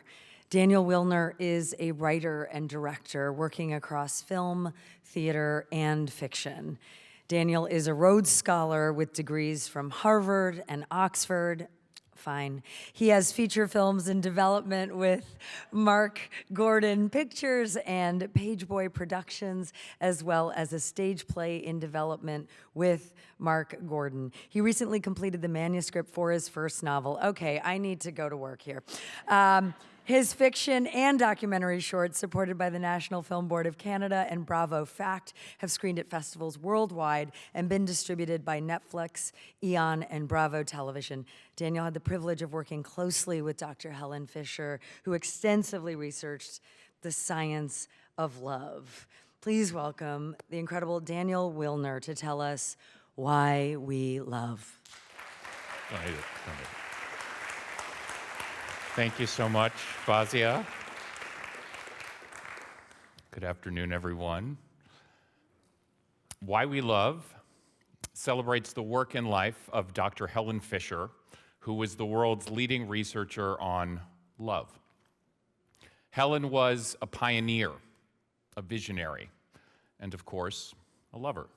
Daniel Wilner is a writer and director working across film, theater, and fiction. Daniel is a Rhodes Scholar with degrees from Harvard and Oxford. Fine. He has feature films in development with Mark Gordon Pictures and Pageboy Productions, as well as a stage play in development with Mark Gordon. He recently completed the manuscript for his first novel. Okay, I need to go to work here. His fiction and documentary shorts, supported by the National Film Board of Canada and Bravo Fact, have screened at festivals worldwide and been distributed by Netflix, Eon, and Bravo Television. Daniel had the privilege of working closely with Dr. Helen Fisher, who extensively researched the science of love. Please welcome the incredible Daniel Wilner to tell us why we love. Thank you so much, Fawzia. Good afternoon, everyone. Why We Love celebrates the work and life of Dr. Helen Fisher, who was the world's leading researcher on love. Helen was a pioneer, a visionary, and of course, a lover.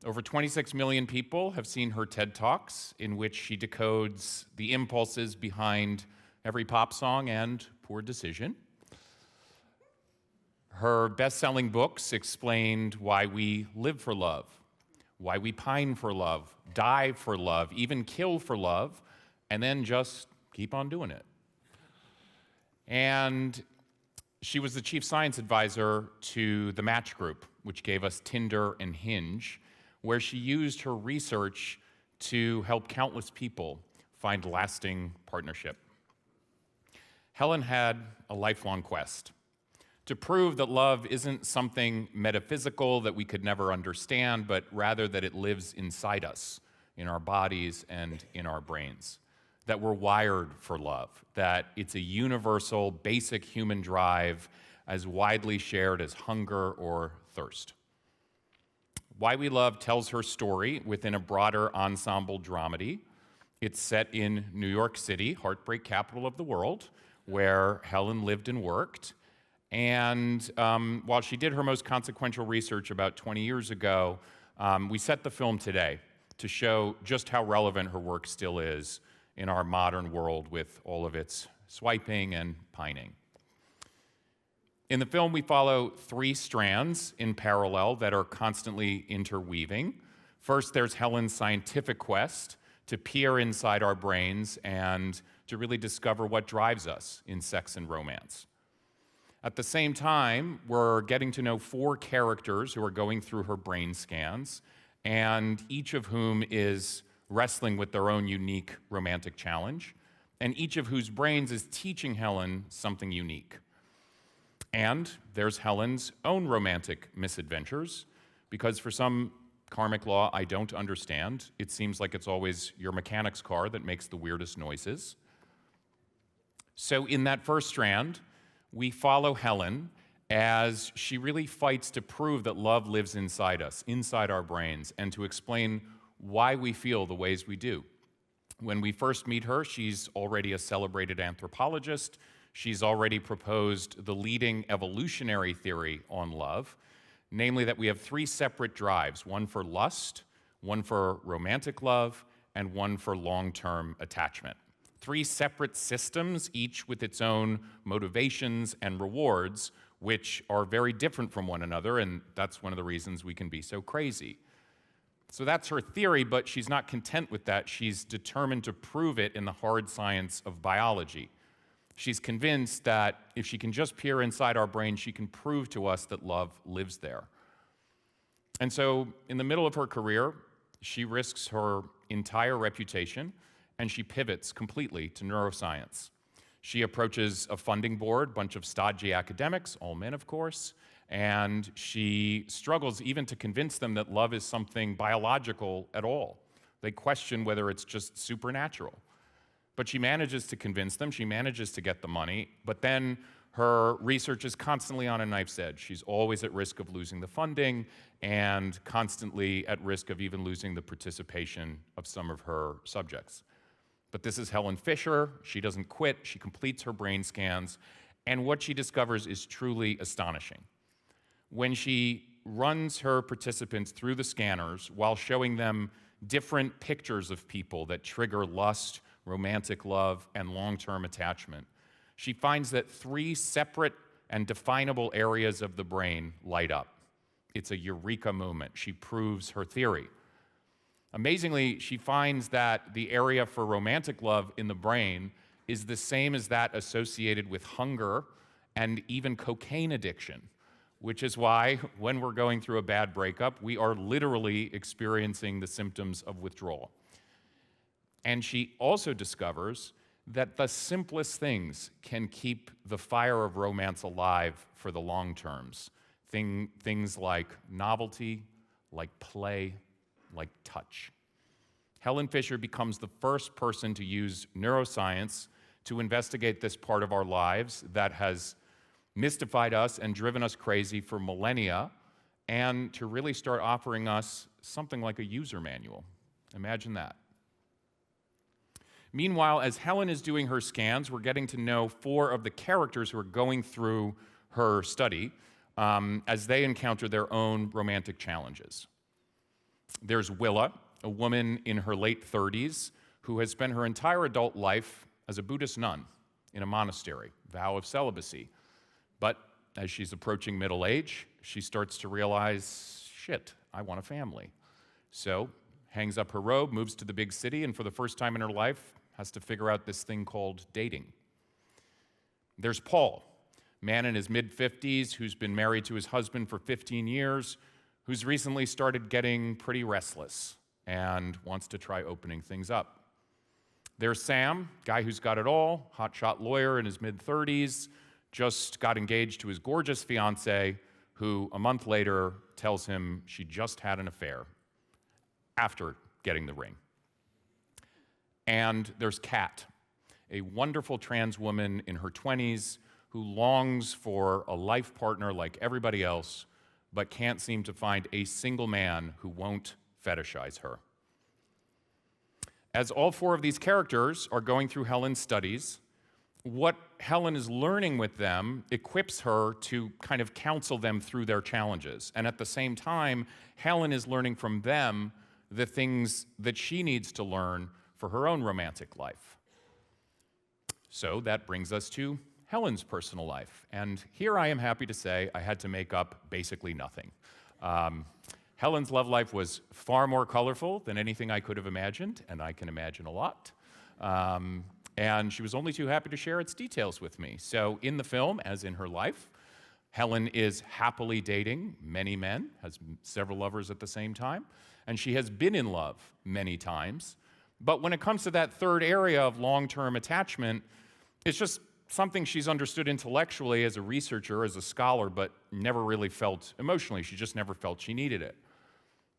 Over 26 million people have seen her TED Talks, in which she decodes the impulses behind every pop song and poor decision. Her best-selling books explained why we live for love, why we pine for love, die for love, even kill for love, and then just keep on doing it. And she was the chief science advisor to the Match Group, which gave us Tinder and Hinge, where she used her research to help countless people find lasting partnership. Helen had a lifelong quest to prove that love isn't something metaphysical that we could never understand, but rather that it lives inside us, in our bodies and in our brains, that we're wired for love, that it's a universal, basic human drive as widely shared as hunger or thirst. Why We Love tells her story within a broader ensemble dramedy. It's set in New York City, heartbreak capital of the world, where Helen lived and worked. And while she did her most consequential research about 20 years ago, we set the film today to show just how relevant her work still is in our modern world with all of its swiping and pining. In the film, we follow three strands in parallel that are constantly interweaving. First, there's Helen's scientific quest to peer inside our brains and to really discover what drives us in sex and romance. At the same time, we're getting to know 4 characters who are going through her brain scans, and each of whom is wrestling with their own unique romantic challenge, and each of whose brains is teaching Helen something unique. And there's Helen's own romantic misadventures, because for some karmic law I don't understand, it seems like it's always your mechanic's car that makes the weirdest noises. So in that first strand, we follow Helen as she really fights to prove that love lives inside us, inside our brains, and to explain why we feel the ways we do. When we first meet her, she's already a celebrated anthropologist. She's already proposed the leading evolutionary theory on love, namely that we have 3 separate drives, one for lust, one for romantic love, and one for long-term attachment. 3 separate systems, each with its own motivations and rewards, which are very different from one another, and that's one of the reasons we can be so crazy. So that's her theory, but she's not content with that. She's determined to prove it in the hard science of biology. She's convinced that if she can just peer inside our brain, she can prove to us that love lives there. And so in the middle of her career, she risks her entire reputation, and she pivots completely to neuroscience. She approaches a funding board, bunch of stodgy academics, all men of course, and she struggles even to convince them that love is something biological at all. They question whether it's just supernatural. But she manages to convince them, she manages to get the money, but then her research is constantly on a knife's edge. She's always at risk of losing the funding and constantly at risk of even losing the participation of some of her subjects. But this is Helen Fisher. She doesn't quit. She completes her brain scans, and what she discovers is truly astonishing. When she runs her participants through the scanners while showing them different pictures of people that trigger lust, romantic love, and long-term attachment, she finds that 3 separate and definable areas of the brain light up. It's a eureka moment. She proves her theory. Amazingly, she finds that the area for romantic love in the brain is the same as that associated with hunger and even cocaine addiction, which is why when we're going through a bad breakup, we are literally experiencing the symptoms of withdrawal. And she also discovers that the simplest things can keep the fire of romance alive for the long terms. Things like novelty, like play, like touch. Helen Fisher becomes the first person to use neuroscience to investigate this part of our lives that has mystified us and driven us crazy for millennia, and to really start offering us something like a user manual. Imagine that. Meanwhile, as Helen is doing her scans, we're getting to know 4 of the characters who are going through her study as they encounter their own romantic challenges. There's Willa, a woman in her late 30s who has spent her entire adult life as a Buddhist nun in a monastery, vow of celibacy. But as she's approaching middle age, she starts to realize, shit, I want a family. So hangs up her robe, moves to the big city, and for the first time in her life, has to figure out this thing called dating. There's Paul, man in his mid-50s who's been married to his husband for 15 years, who's recently started getting pretty restless and wants to try opening things up. There's Sam, guy who's got it all, hotshot lawyer in his mid-30s, just got engaged to his gorgeous fiancée, who a month later tells him she just had an affair after getting the ring. And there's Kat, a wonderful trans woman in her 20s who longs for a life partner like everybody else, but can't seem to find a single man who won't fetishize her. As all 4 of these characters are going through Helen's studies, what Helen is learning with them equips her to kind of counsel them through their challenges. And at the same time, Helen is learning from them the things that she needs to learn for her own romantic life. So that brings us to Helen's personal life. And here I am happy to say I had to make up basically nothing. Helen's love life was far more colorful than anything I could have imagined, and I can imagine a lot. And she was only too happy to share its details with me. So in the film, as in her life, Helen is happily dating many men, has several lovers at the same time, and she has been in love many times. But when it comes to that third area of long-term attachment, it's just something she's understood intellectually as a researcher, as a scholar, but never really felt emotionally. She just never felt she needed it.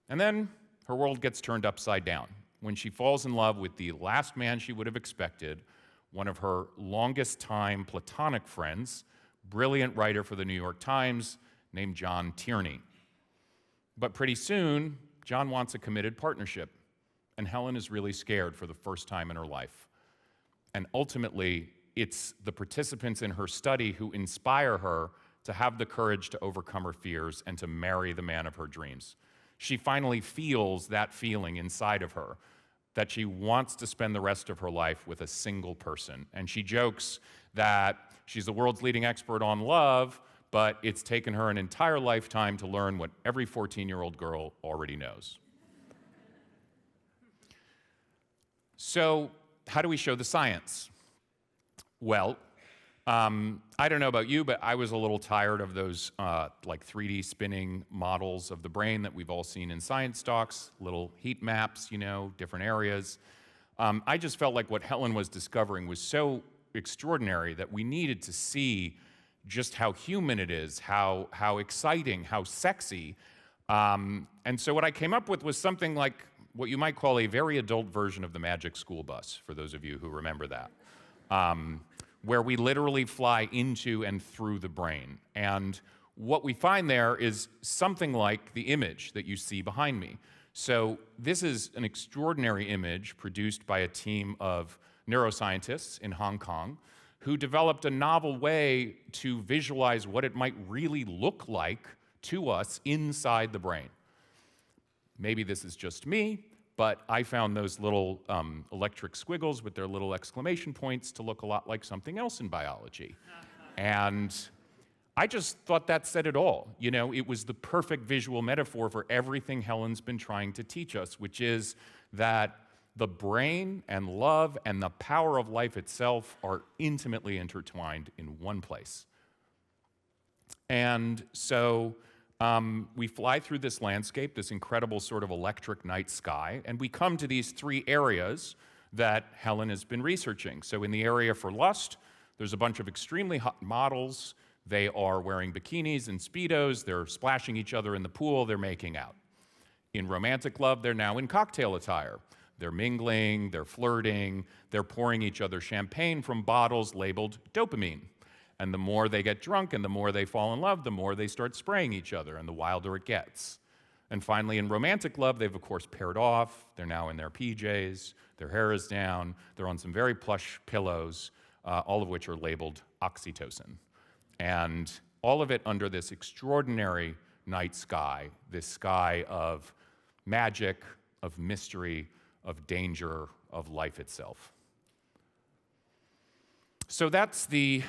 And then her world gets turned upside down when she falls in love with the last man she would have expected, one of her longest time platonic friends, brilliant writer for the New York Times named John Tierney. But pretty soon, John wants a committed partnership, and Helen is really scared for the first time in her life. And ultimately, it's the participants in her study who inspire her to have the courage to overcome her fears and to marry the man of her dreams. She finally feels that feeling inside of her, that she wants to spend the rest of her life with a single person. And she jokes that she's the world's leading expert on love, but it's taken her an entire lifetime to learn what every 14-year-old girl already knows. So, how do we show the science? Well, I don't know about you, but I was a little tired of those like 3D spinning models of the brain that we've all seen in science talks, little heat maps, you know, different areas. I just felt like what Helen was discovering was so extraordinary that we needed to see just how human it is, how exciting, how sexy. And so what I came up with was something like what you might call a very adult version of the Magic School Bus, for those of you who remember that. Where we literally fly into and through the brain. And what we find there is something like the image that you see behind me. So this is an extraordinary image produced by a team of neuroscientists in Hong Kong who developed a novel way to visualize what it might really look like to us inside the brain. Maybe this is just me, but I found those little electric squiggles with their little exclamation points to look a lot like something else in biology. And I just thought that said it all. You know, it was the perfect visual metaphor for everything Helen's been trying to teach us, which is that the brain and love and the power of life itself are intimately intertwined in one place. And so we fly through this landscape, this incredible sort of electric night sky, and we come to these three areas that Helen has been researching. So in the area for lust, there's a bunch of extremely hot models. They are wearing bikinis and Speedos. They're splashing each other in the pool. They're making out. In romantic love, they're now in cocktail attire. They're mingling, they're flirting, they're pouring each other champagne from bottles labeled dopamine. And the more they get drunk and the more they fall in love, the more they start spraying each other and the wilder it gets. And finally, in romantic love, they've of course paired off. They're now in their PJs, their hair is down, they're on some very plush pillows, all of which are labeled oxytocin. And all of it under this extraordinary night sky, this sky of magic, of mystery, of danger, of life itself. So that's the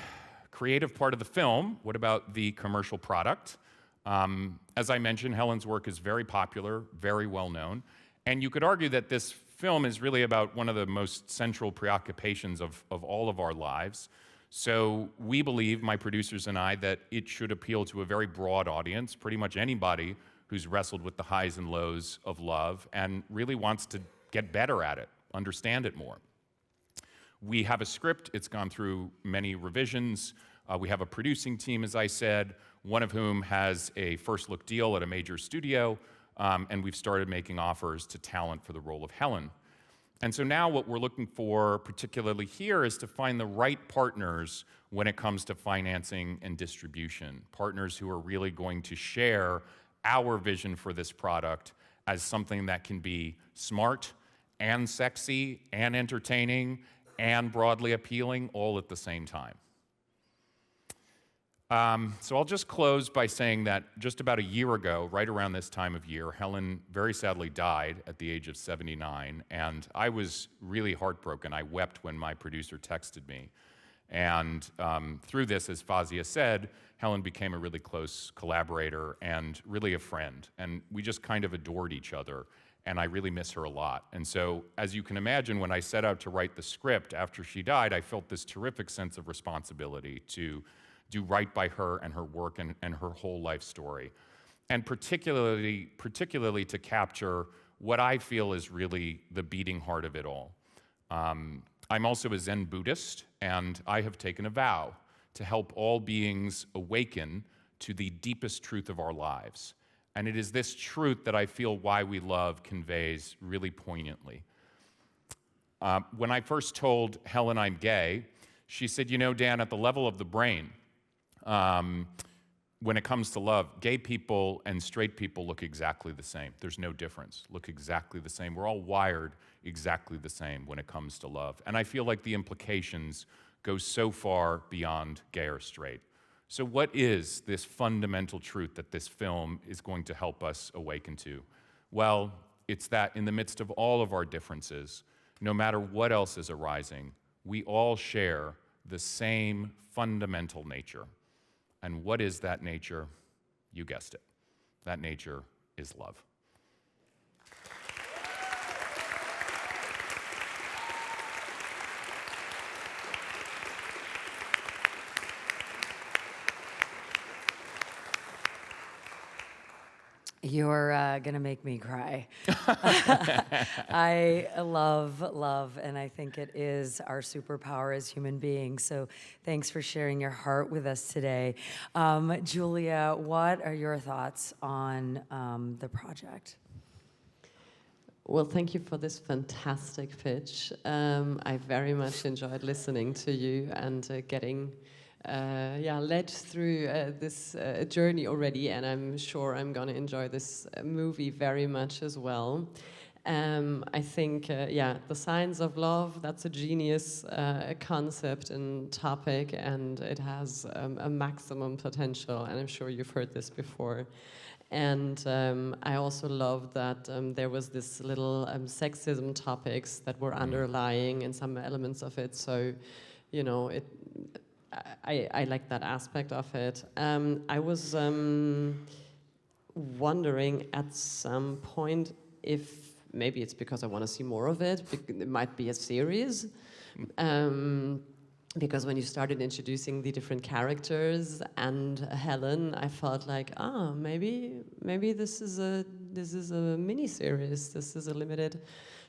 creative part of the film. What about the commercial product? As I mentioned, Helen's work is very popular, very well known, and you could argue that this film is really about one of the most central preoccupations of all of our lives. So we believe, my producers and I, that it should appeal to a very broad audience, pretty much anybody who's wrestled with the highs and lows of love and really wants to get better at it, understand it more. We have a script. It's gone through many revisions. We have a producing team, as I said, one of whom has a first look deal at a major studio, and we've started making offers to talent for the role of Helen. And so now what we're looking for, particularly here, is to find the right partners when it comes to financing and distribution, partners who are really going to share our vision for this product as something that can be smart and sexy and entertaining and broadly appealing all at the same time. So I'll just close by saying that just about a year ago, right around this time of year, Helen very sadly died at the age of 79, and I was really heartbroken. I wept when my producer texted me. And through this, as Fawzia said, Helen became a really close collaborator and really a friend. And we just kind of adored each other. And I really miss her a lot. And so, as you can imagine, when I set out to write the script after she died, I felt this terrific sense of responsibility to do right by her and her work and her whole life story. And particularly to capture what I feel is really the beating heart of it all. I'm also a Zen Buddhist, and I have taken a vow to help all beings awaken to the deepest truth of our lives. And it is this truth that I feel Why We Love conveys really poignantly. When I first told Helen I'm gay, she said, you know, Dan, at the level of the brain, when it comes to love, gay people and straight people look exactly the same. There's no difference, look exactly the same. We're all wired exactly the same when it comes to love. And I feel like the implications go so far beyond gay or straight. So what is this fundamental truth that this film is going to help us awaken to? Well, it's that in the midst of all of our differences, no matter what else is arising, we all share the same fundamental nature. And what is that nature? You guessed it. That nature is love. You're gonna make me cry. I love, and I think it is our superpower as human beings. So thanks for sharing your heart with us today. Julia, what are your thoughts on the project? Well, thank you for this fantastic pitch. I very much enjoyed listening to you and getting led through this journey already, and I'm sure I'm going to enjoy this movie very much as well. I think, the science of love, that's a genius concept and topic, and it has a maximum potential, and I'm sure you've heard this before. And I also love that there was this little sexism topics that were underlying in some elements of it, so, you know, I like that aspect of it. I was wondering at some point if maybe it's because I want to see more of it. It might be a series. Because when you started introducing the different characters and Helen, I felt like, maybe this is a mini-series. This is a limited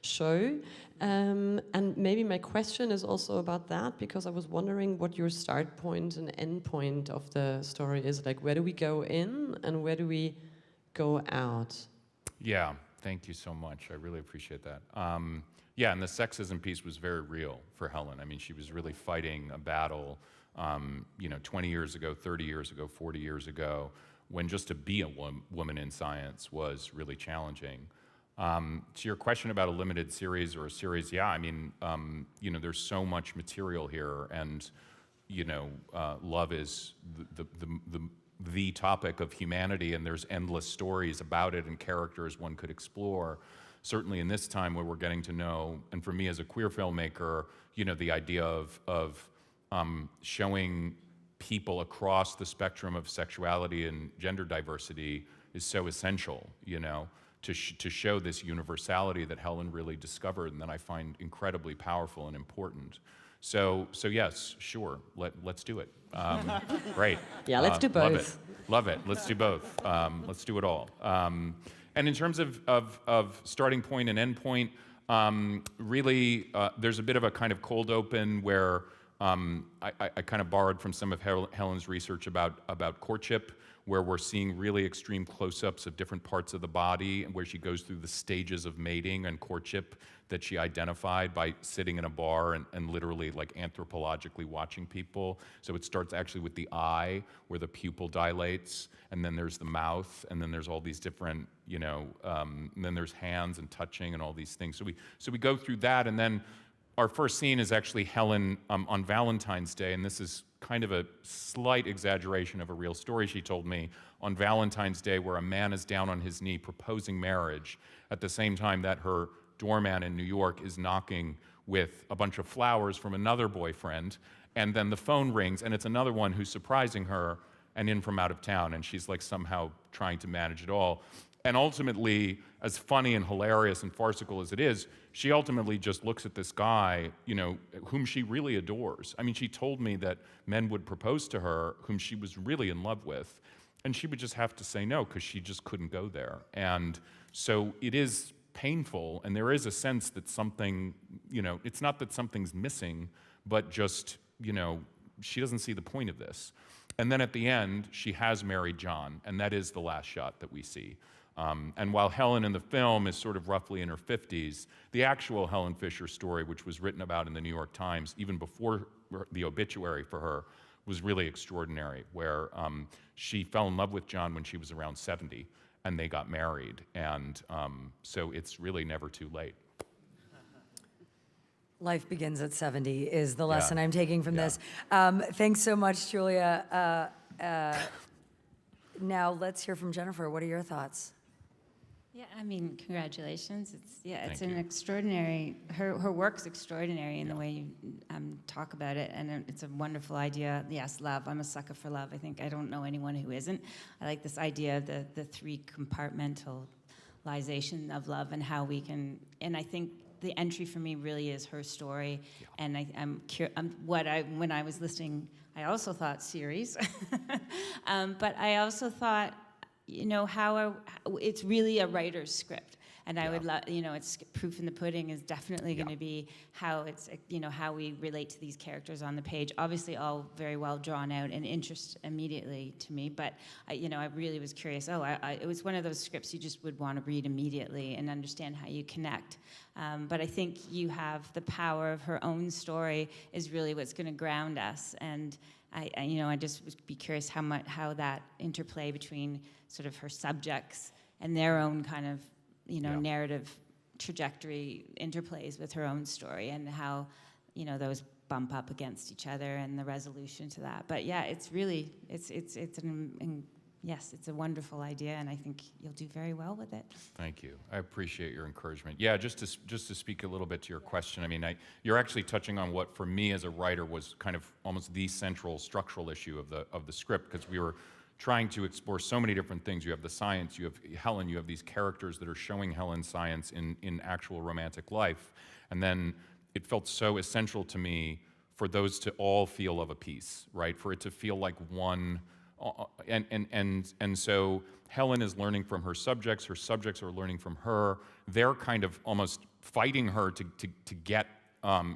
show. And maybe my question is also about that, because I was wondering what your start point and end point of the story is. Like, where do we go in and where do we go out? Yeah, thank you so much. I really appreciate that. Yeah, and the sexism piece was very real for Helen. I mean, she was really fighting a battle, 20 years ago, 30 years ago, 40 years ago, when just to be a woman in science was really challenging. To your question about a limited series or a series, yeah, I mean, there's so much material here, and, love is the topic of humanity, and there's endless stories about it and characters one could explore. Certainly in this time where we're getting to know, and for me as a queer filmmaker, the idea of showing people across the spectrum of sexuality and gender diversity is so essential, to show this universality that Helen really discovered and that I find incredibly powerful and important. So yes, sure, let's do it. Great. Yeah, let's do both. Love it. Let's do both. Let's do it all. And in terms of starting point and end point, really, there's a bit of a kind of cold open where I kind of borrowed from some of Helen's research about courtship, where we're seeing really extreme close-ups of different parts of the body, and where she goes through the stages of mating and courtship that she identified by sitting in a bar and literally like anthropologically watching people. So it starts actually with the eye, where the pupil dilates, and then there's the mouth, and then there's all these different, and then there's hands and touching and all these things. So we go through that, and then our first scene is actually Helen on Valentine's Day, and this is kind of a slight exaggeration of a real story she told me, on Valentine's Day, where a man is down on his knee proposing marriage at the same time that her doorman in New York is knocking with a bunch of flowers from another boyfriend, And then the phone rings, and it's another one who's surprising her and in from out of town, and she's like somehow trying to manage it all. And ultimately, as funny and hilarious and farcical as it is, she ultimately just looks at this guy, you know, whom she really adores. I mean, she told me that men would propose to her whom she was really in love with, and she would just have to say no because she just couldn't go there. And so it is painful, and there is a sense that something, you know, it's not that something's missing, but just, you know, she doesn't see the point of this. And then at the end, she has married John, and that is the last shot that we see. And while Helen in the film is sort of roughly in her 50s, the actual Helen Fisher story, which was written about in the New York Times even before the obituary for her, was really extraordinary, where she fell in love with John when she was around 70, and they got married. And so it's really never too late. Life begins at 70 is the lesson Yeah. I'm taking from Yeah. this. Thanks so much, Julia. Now let's hear from Jennifer. What are your thoughts? Yeah, I mean, congratulations. It's Thank an you. extraordinary. Her work's extraordinary in the way you talk about it, and it's a wonderful idea. Yes, love. I'm a sucker for love. I think I don't know anyone who isn't. I like this idea of the three compartmentalization of love and how we can. And I think the entry for me really is her story. Yeah. And when I was listening, I also thought series, but I also thought, you know, it's really a writer's script. And I would love, you know, it's proof in the pudding is definitely going to be how it's, you know, how we relate to these characters on the page. Obviously, all very well drawn out and interest immediately to me. But you know, I really was curious. It was one of those scripts you just would want to read immediately and understand how you connect. But I think you have the power of her own story is really what's going to ground us. And I just would be curious how that interplay between sort of her subjects and their own kind of, you know, narrative trajectory interplays with her own story and how, you know, those bump up against each other and the resolution to that. But yeah, it's really, it's a wonderful idea, and I think you'll do very well with it. Thank you. I appreciate your encouragement. Yeah, just to speak a little bit to your question, I mean, you're actually touching on what, for me as a writer, was kind of almost the central structural issue of the script, because we were trying to explore so many different things. You have the science, you have Helen, you have these characters that are showing Helen's science in actual romantic life. And then it felt so essential to me for those to all feel of a piece, right? For it to feel like one, and so Helen is learning from her subjects are learning from her. They're kind of almost fighting her to get,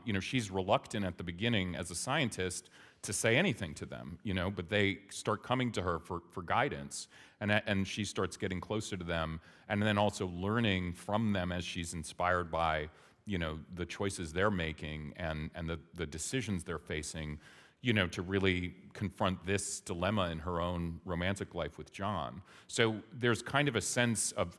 you know, she's reluctant at the beginning as a scientist to say anything to them, you know, but they start coming to her for guidance, and she starts getting closer to them, and then also learning from them as she's inspired by, you know, the choices they're making and the decisions they're facing, you know, to really confront this dilemma in her own romantic life with John. So there's kind of a sense of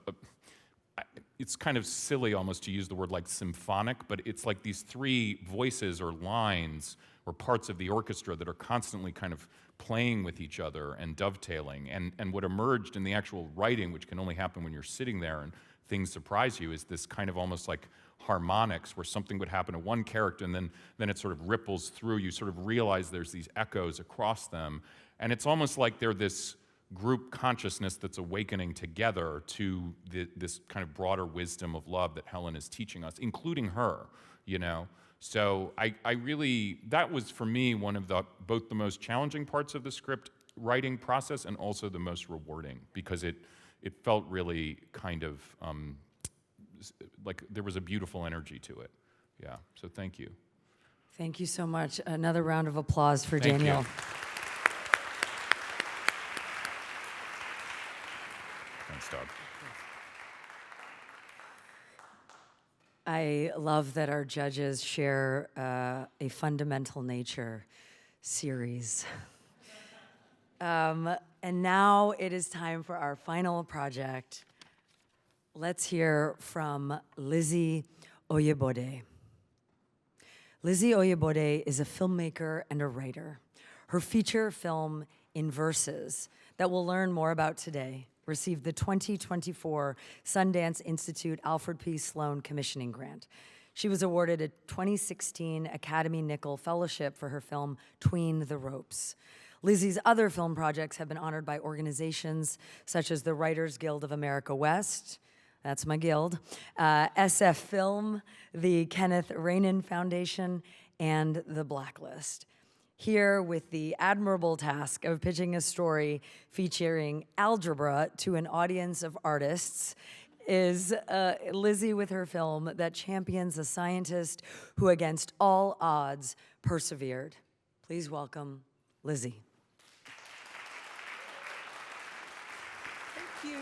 it's kind of silly almost to use the word like symphonic, but it's like these three voices or lines or parts of the orchestra that are constantly kind of playing with each other and dovetailing. And what emerged in the actual writing, which can only happen when you're sitting there and things surprise you, is this kind of almost like harmonics where something would happen to one character and then it sort of ripples through. You sort of realize there's these echoes across them. And it's almost like they're this group consciousness that's awakening together to this kind of broader wisdom of love that Helen is teaching us, including her, you know. So I really, that was for me one of both the most challenging parts of the script writing process and also the most rewarding, because it felt really kind of like there was a beautiful energy to it. Yeah, so thank you. Thank you so much. Another round of applause for Thank you. Daniel. Thanks, Doug. I love that our judges share a fundamental nature series. And now it is time for our final project. Let's hear from Lizzie Oyebode. Lizzie Oyebode is a filmmaker and a writer. Her feature film, In Verses, that we'll learn more about today, received the 2024 Sundance Institute Alfred P. Sloan Commissioning Grant. She was awarded a 2016 Academy Nickel Fellowship for her film Tween the Ropes. Lizzie's other film projects have been honored by organizations such as the Writers Guild of America West, that's my guild, SF Film, the Kenneth Rainin Foundation, and the Blacklist. Here with the admirable task of pitching a story featuring algebra to an audience of artists is Lizzie with her film that champions a scientist who against all odds persevered. Please welcome Lizzie. Thank you.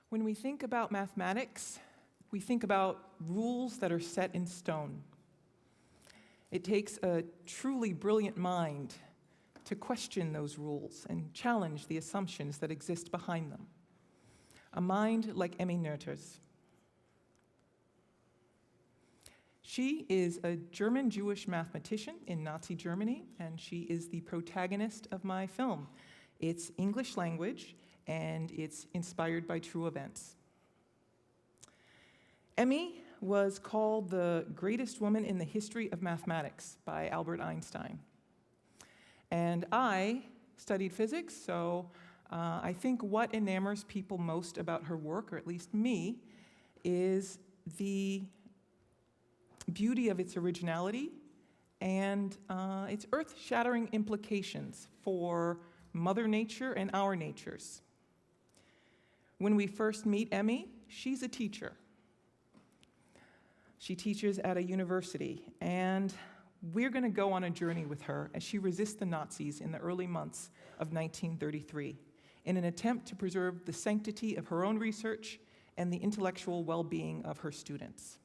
When we think about mathematics, we think about rules that are set in stone. It takes a truly brilliant mind to question those rules and challenge the assumptions that exist behind them. A mind like Emmy Noether's. She is a German-Jewish mathematician in Nazi Germany, and she is the protagonist of my film. It's English language, and it's inspired by true events. Emmy was called the greatest woman in the history of mathematics by Albert Einstein. And I studied physics, so I think what enamors people most about her work, or at least me, is the beauty of its originality and its earth-shattering implications for Mother Nature and our natures. When we first meet Emmy, she's a teacher. She teaches at a university, and we're going to go on a journey with her as she resists the Nazis in the early months of 1933 in an attempt to preserve the sanctity of her own research and the intellectual well-being of her students.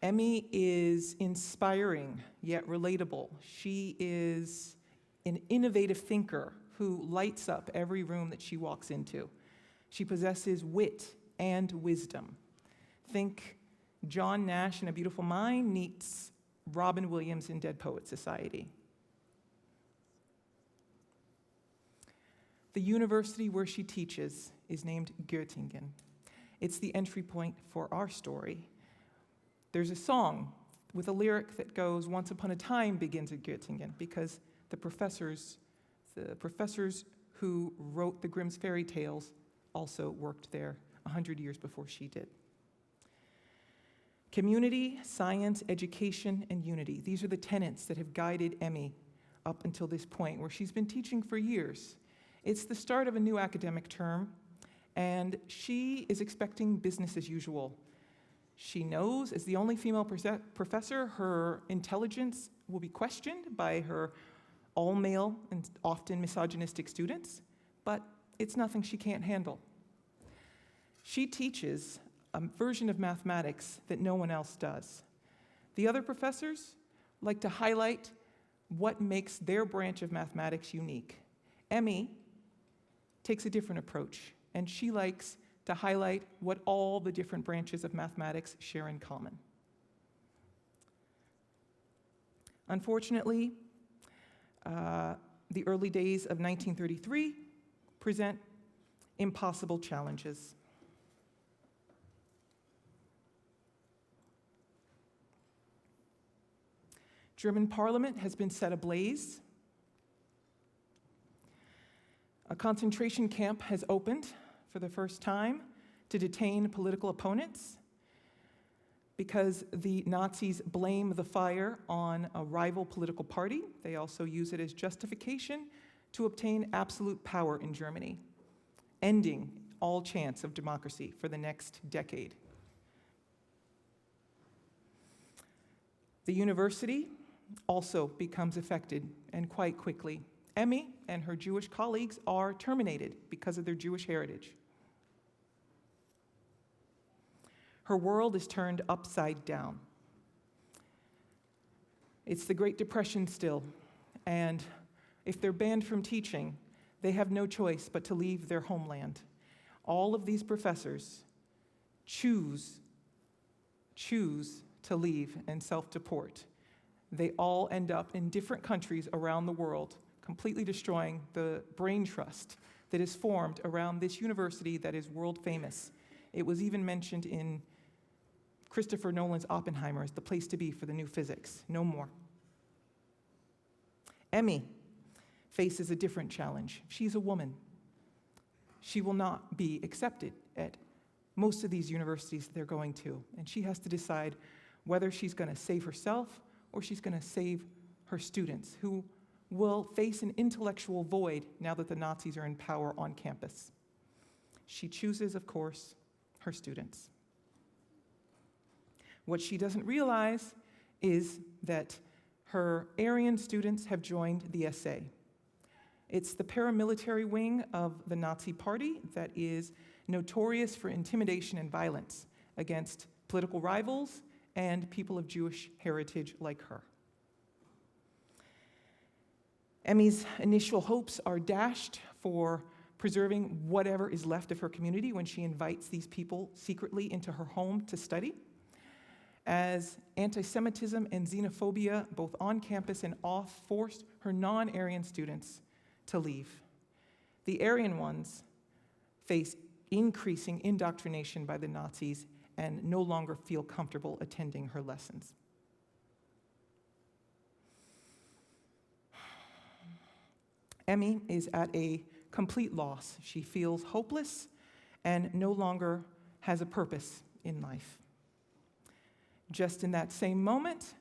Emmy is inspiring yet relatable. She is an innovative thinker who lights up every room that she walks into. She possesses wit and wisdom. Think John Nash in A Beautiful Mind meets Robin Williams in Dead Poets Society. The university where she teaches is named Göttingen. It's the entry point for our story. There's a song with a lyric that goes, "Once upon a time begins at Göttingen," because the professors who wrote the Grimm's fairy tales also worked there 100 years before she did. Community, science, education, and unity. These are the tenets that have guided Emmy up until this point, where she's been teaching for years. It's the start of a new academic term, and she is expecting business as usual. She knows, as the only female professor, her intelligence will be questioned by her all-male and often misogynistic students, but it's nothing she can't handle. She teaches a version of mathematics that no one else does. The other professors like to highlight what makes their branch of mathematics unique. Emmy takes a different approach, and she likes to highlight what all the different branches of mathematics share in common. Unfortunately, the early days of 1933 present impossible challenges. German parliament has been set ablaze. A concentration camp has opened for the first time to detain political opponents because the Nazis blame the fire on a rival political party. They also use it as justification to obtain absolute power in Germany, ending all chance of democracy for the next decade. The university also becomes affected, and quite quickly. Emmy and her Jewish colleagues are terminated because of their Jewish heritage. Her world is turned upside down. It's the Great Depression still, and if they're banned from teaching, they have no choice but to leave their homeland. All of these professors choose to leave and self-deport. they all end up in different countries around the world, completely destroying the brain trust that is formed around this university that is world famous. It was even mentioned in Christopher Nolan's Oppenheimer as the place to be for the new physics. No more. Emmy faces a different challenge. She's a woman. She will not be accepted at most of these universities they're going to, and she has to decide whether she's going to save herself or she's going to save her students, who will face an intellectual void now that the Nazis are in power on campus. She chooses, of course, her students. What she doesn't realize is that her Aryan students have joined the SA. It's the paramilitary wing of the Nazi Party that is notorious for intimidation and violence against political rivals and people of Jewish heritage like her. Emmy's initial hopes are dashed for preserving whatever is left of her community when she invites these people secretly into her home to study, as anti-Semitism and xenophobia, both on campus and off, forced her non-Aryan students to leave. The Aryan ones face increasing indoctrination by the Nazis and no longer feel comfortable attending her lessons. Emmy is at a complete loss. She feels hopeless and no longer has a purpose in life. Just in that same moment,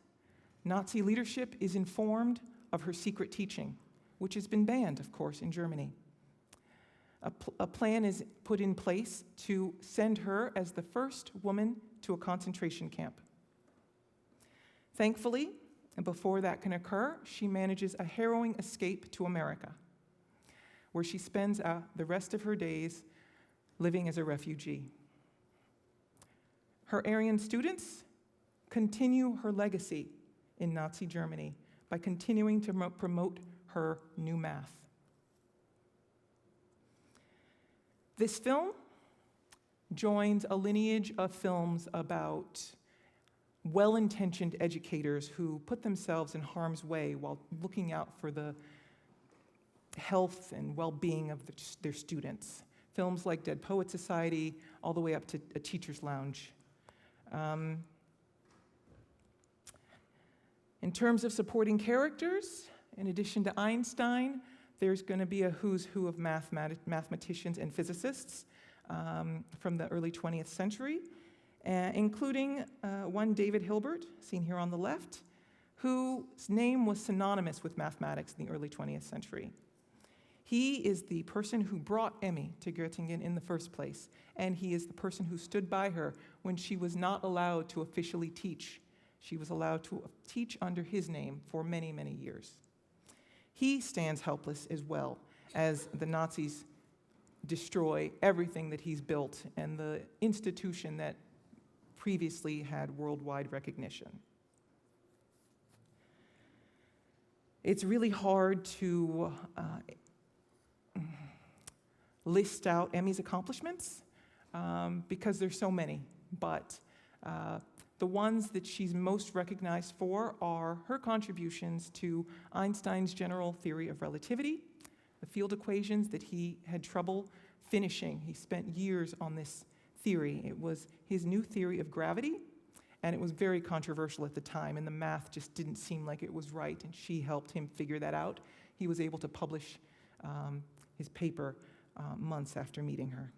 Nazi leadership is informed of her secret teaching, which has been banned, of course, in Germany. A plan is put in place to send her as the first woman to a concentration camp. Thankfully, and before that can occur, she manages a harrowing escape to America, where she spends the rest of her days living as a refugee. Her Aryan students continue her legacy in Nazi Germany by continuing to promote her new math. This film joins a lineage of films about well-intentioned educators who put themselves in harm's way while looking out for the health and well-being of their students. Films like Dead Poets Society, all the way up to A Teacher's Lounge. In terms of supporting characters, in addition to Einstein, there's going to be a who's who of mathematicians and physicists from the early 20th century, including one David Hilbert, seen here on the left, whose name was synonymous with mathematics in the early 20th century. He is the person who brought Emmy to Göttingen in the first place, and he is the person who stood by her when she was not allowed to officially teach. She was allowed to teach under his name for many, many years. He stands helpless as well as the Nazis destroy everything that he's built and the institution that previously had worldwide recognition. It's really hard to list out Emmy's accomplishments because there's so many, but the ones that she's most recognized for are her contributions to Einstein's general theory of relativity, the field equations that he had trouble finishing. He spent years on this theory. It was his new theory of gravity, and it was very controversial at the time, and the math just didn't seem like it was right, and she helped him figure that out. He was able to publish his paper months after meeting her.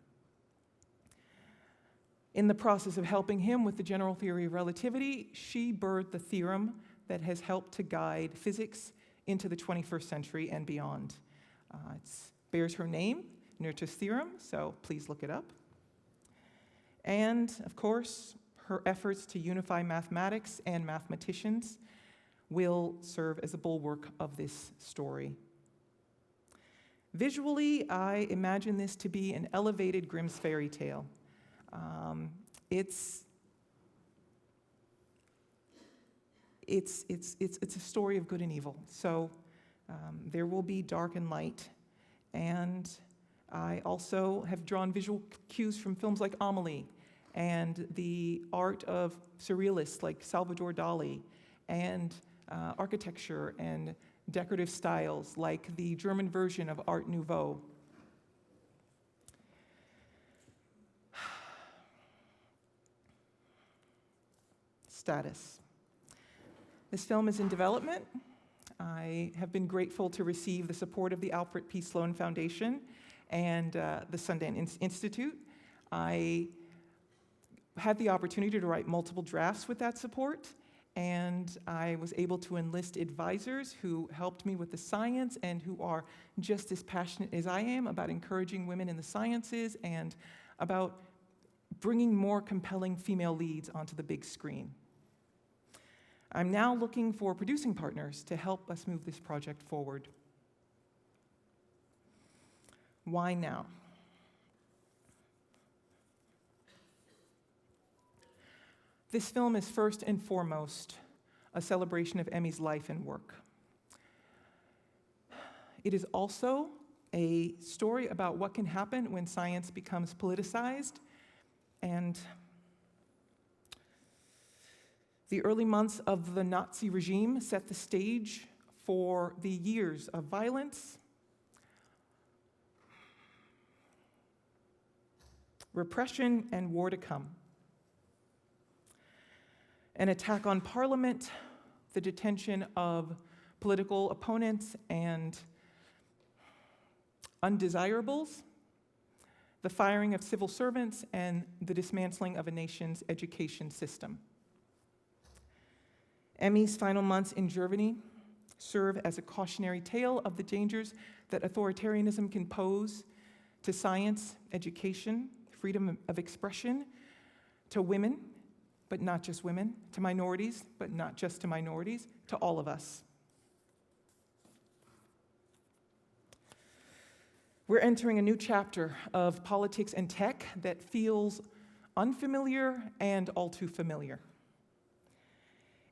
In the process of helping him with the general theory of relativity, she birthed the theorem that has helped to guide physics into the 21st century and beyond. It bears her name, Newton's theorem, so please look it up. And, of course, her efforts to unify mathematics and mathematicians will serve as a bulwark of this story. Visually, I imagine this to be an elevated Grimm's fairy tale. It's a story of good and evil. So there will be dark and light. And I also have drawn visual cues from films like Amelie and the art of surrealists like Salvador Dali and architecture and decorative styles like the German version of Art Nouveau. Status. This film is in development. I have been grateful to receive the support of the Alfred P. Sloan Foundation and the Sundance Institute. I had the opportunity to write multiple drafts with that support, and I was able to enlist advisors who helped me with the science and who are just as passionate as I am about encouraging women in the sciences and about bringing more compelling female leads onto the big screen. I'm now looking for producing partners to help us move this project forward. Why now? This film is first and foremost a celebration of Emmy's life and work. It is also a story about what can happen when science becomes politicized, and the early months of the Nazi regime set the stage for the years of violence, repression, and war to come. An attack on Parliament, the detention of political opponents and undesirables, the firing of civil servants, and the dismantling of a nation's education system. Emmy's final months in Germany serve as a cautionary tale of the dangers that authoritarianism can pose to science, education, freedom of expression, to women, but not just women, to minorities, but not just to minorities, to all of us. We're entering a new chapter of politics and tech that feels unfamiliar and all too familiar.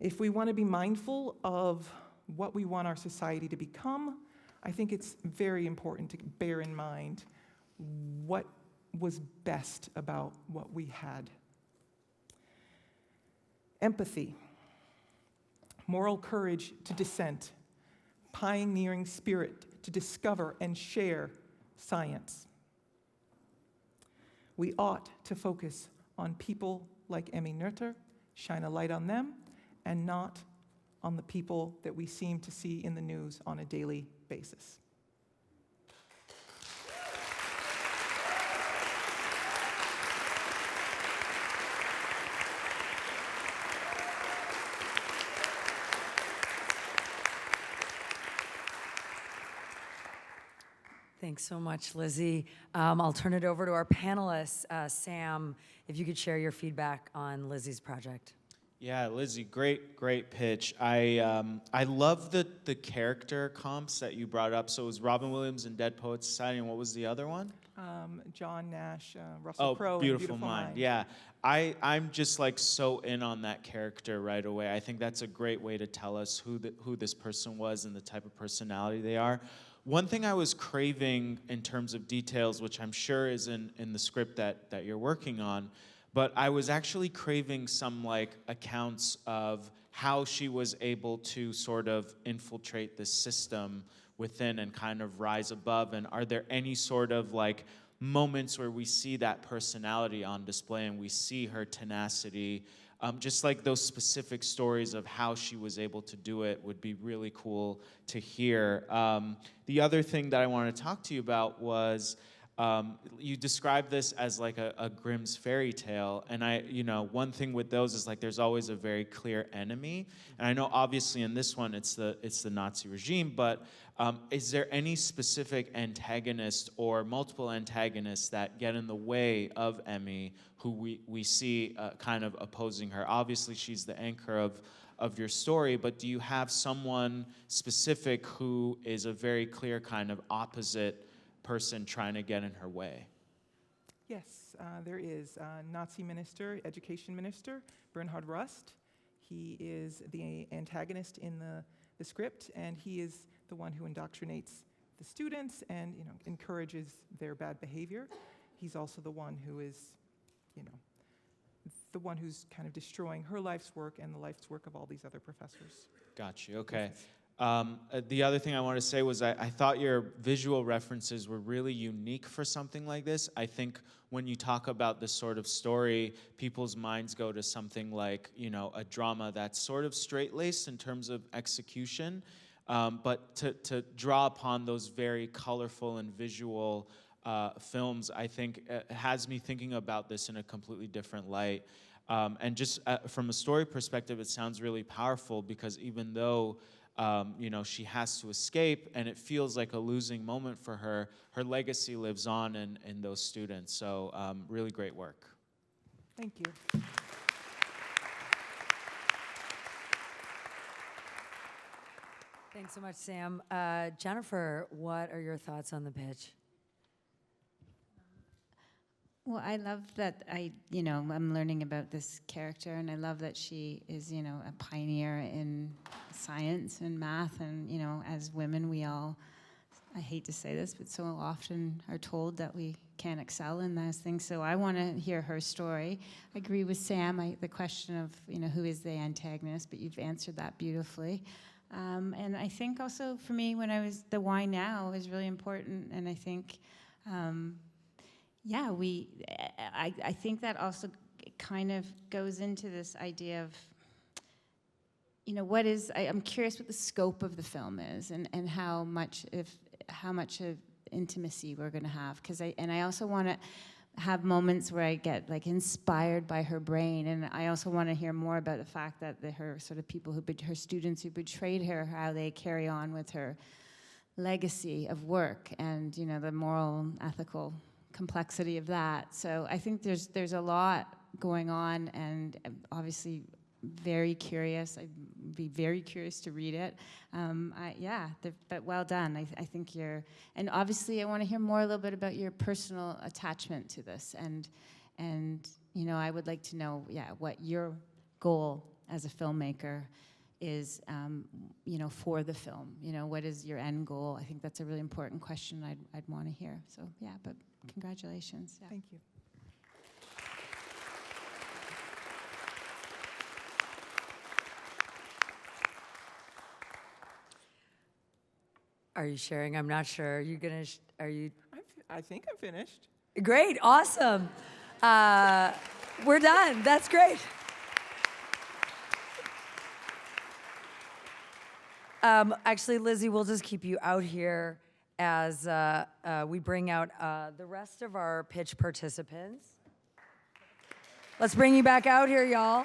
If we want to be mindful of what we want our society to become, I think it's very important to bear in mind what was best about what we had. Empathy, moral courage to dissent, pioneering spirit to discover and share science. We ought to focus on people like Emmy Noether, shine a light on them, and not on the people that we seem to see in the news on a daily basis. Thanks so much, Lizzie. I'll turn it over to our panelists. Sam, if you could share your feedback on Lizzie's project. Yeah, Lizzie, great pitch. I love the character comps that you brought up. So it was Robin Williams in Dead Poets Society, and what was the other one? John Nash, Russell Crowe, Beautiful Mind. Yeah, I'm just like so in on that character right away. I think that's a great way to tell us who this person was and the type of personality they are. One thing I was craving in terms of details, which I'm sure is in the script that you're working on, but I was actually craving some like accounts of how she was able to sort of infiltrate the system within and kind of rise above. And are there any sort of like moments where we see that personality on display and we see her tenacity? Just like those specific stories of how she was able to do it would be really cool to hear. The other thing that I want to talk to you about was you described this as like a Grimm's fairy tale, and one thing with those is like there's always a very clear enemy, and I know obviously in this one it's the Nazi regime, but is there any specific antagonist or multiple antagonists that get in the way of Emmy, who we see kind of opposing her? Obviously she's the anchor of your story, but do you have someone specific who is a very clear kind of opposite person trying to get in her way? Yes, there is Nazi minister, education minister, Bernhard Rust. He is the antagonist in the script, and he is the one who indoctrinates the students and encourages their bad behavior. He's also the one who is, the one who's kind of destroying her life's work and the life's work of all these other professors. Got you. Okay. The other thing I wanted to say was I thought your visual references were really unique for something like this. I think when you talk about this sort of story, people's minds go to something like, you know, a drama that's sort of straight-laced in terms of execution, but to draw upon those very colorful and visual films, I think has me thinking about this in a completely different light. And just from a story perspective, it sounds really powerful because even though you know, she has to escape, and it feels like a losing moment for her. Her legacy lives on in those students. So really great work. Thank you. Thanks so much, Sam. Jennifer, what are your thoughts on the pitch? Well, I love that I'm learning about this character, and I love that she is, you know, a pioneer in science and math, and, you know, as women, we all, I hate to say this, but so often are told that we can't excel in those things. So I want to hear her story. I agree with Sam, the question of, you know, who is the antagonist, but you've answered that beautifully. And I think also for me, the why now is really important, and I think, yeah, I think that also kind of goes into this idea of, you know, I'm curious what the scope of the film is, and how much of intimacy we're going to have, because I also want to have moments where I get like inspired by her brain, and I also want to hear more about the fact that her sort of her students who betrayed her, how they carry on with her legacy of work, and, you know, the moral and ethical complexity of that. So I think there's a lot going on, and obviously very curious. I'd be very curious to read it. But well done. I think and obviously I want to hear more a little bit about your personal attachment to this, and you know, I would like to know, what your goal as a filmmaker is, you know, for the film. You know, what is your end goal? I think that's a really important question I'd want to hear. So but congratulations. Yeah. Thank you. Are you sharing? I'm not sure. Are you gonna? Are you? I think I'm finished. Great, awesome. We're done. That's great. Actually, Lizzie, we'll just keep you out here as we bring out the rest of our pitch participants. Let's bring you back out here, y'all.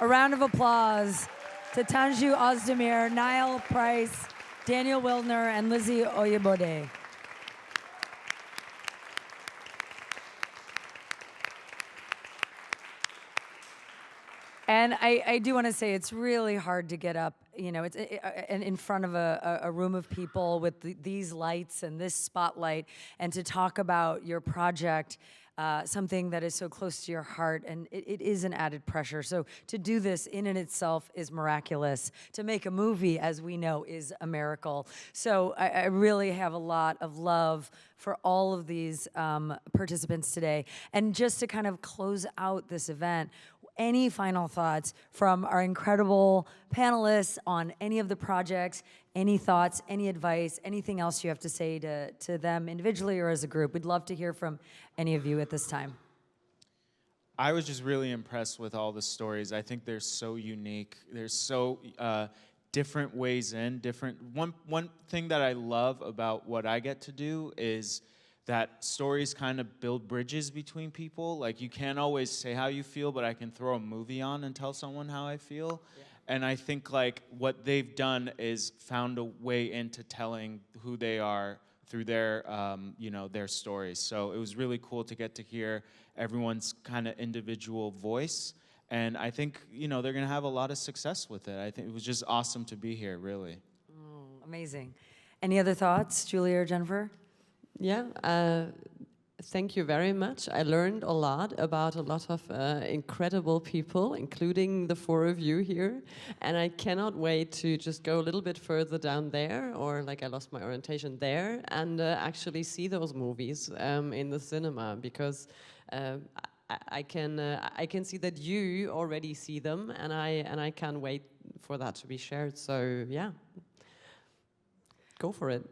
A round of applause to Tanju Ozdemir, Niall Price, Daniel Wildner, and Lizzie Oyebode. And I do want to say it's really hard to get up, you know, and in front of a room of people with these lights and this spotlight, and to talk about your project, something that is so close to your heart, and it is an added pressure. So to do this in and itself is miraculous. To make a movie, as we know, is a miracle. So I really have a lot of love for all of these participants today. And just to kind of close out this event, any final thoughts from our incredible panelists on any of the projects, any thoughts, any advice, anything else you have to say to them individually or as a group? We'd love to hear from any of you at this time. I was just really impressed with all the stories. I think they're so unique. There's so different ways in, one thing that I love about what I get to do is that stories kind of build bridges between people. Like, you can't always say how you feel, but I can throw a movie on and tell someone how I feel. Yeah. And I think, like, what they've done is found a way into telling who they are through their, you know, their stories. So it was really cool to get to hear everyone's kind of individual voice. And I think, you know, they're gonna have a lot of success with it. I think it was just awesome to be here, really. Amazing. Any other thoughts, Julia or Jennifer? Yeah, thank you very much. I learned a lot about a lot of incredible people, including the four of you here. And I cannot wait to just go a little bit further down there, or like I lost my orientation there, and actually see those movies in the cinema, because I can see that you already see them, and I can't wait for that to be shared. So yeah, go for it.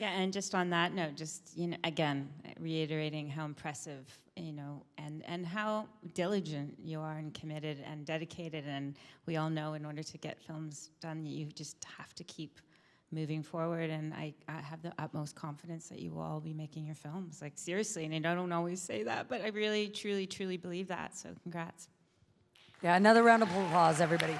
Yeah, and just on that note, just, again, reiterating how impressive, and how diligent you are and committed and dedicated. And we all know in order to get films done, you just have to keep moving forward. And I have the utmost confidence that you will all be making your films. Like, seriously, and I don't always say that, but I really, truly, truly believe that. So congrats. Yeah, another round of applause, everybody.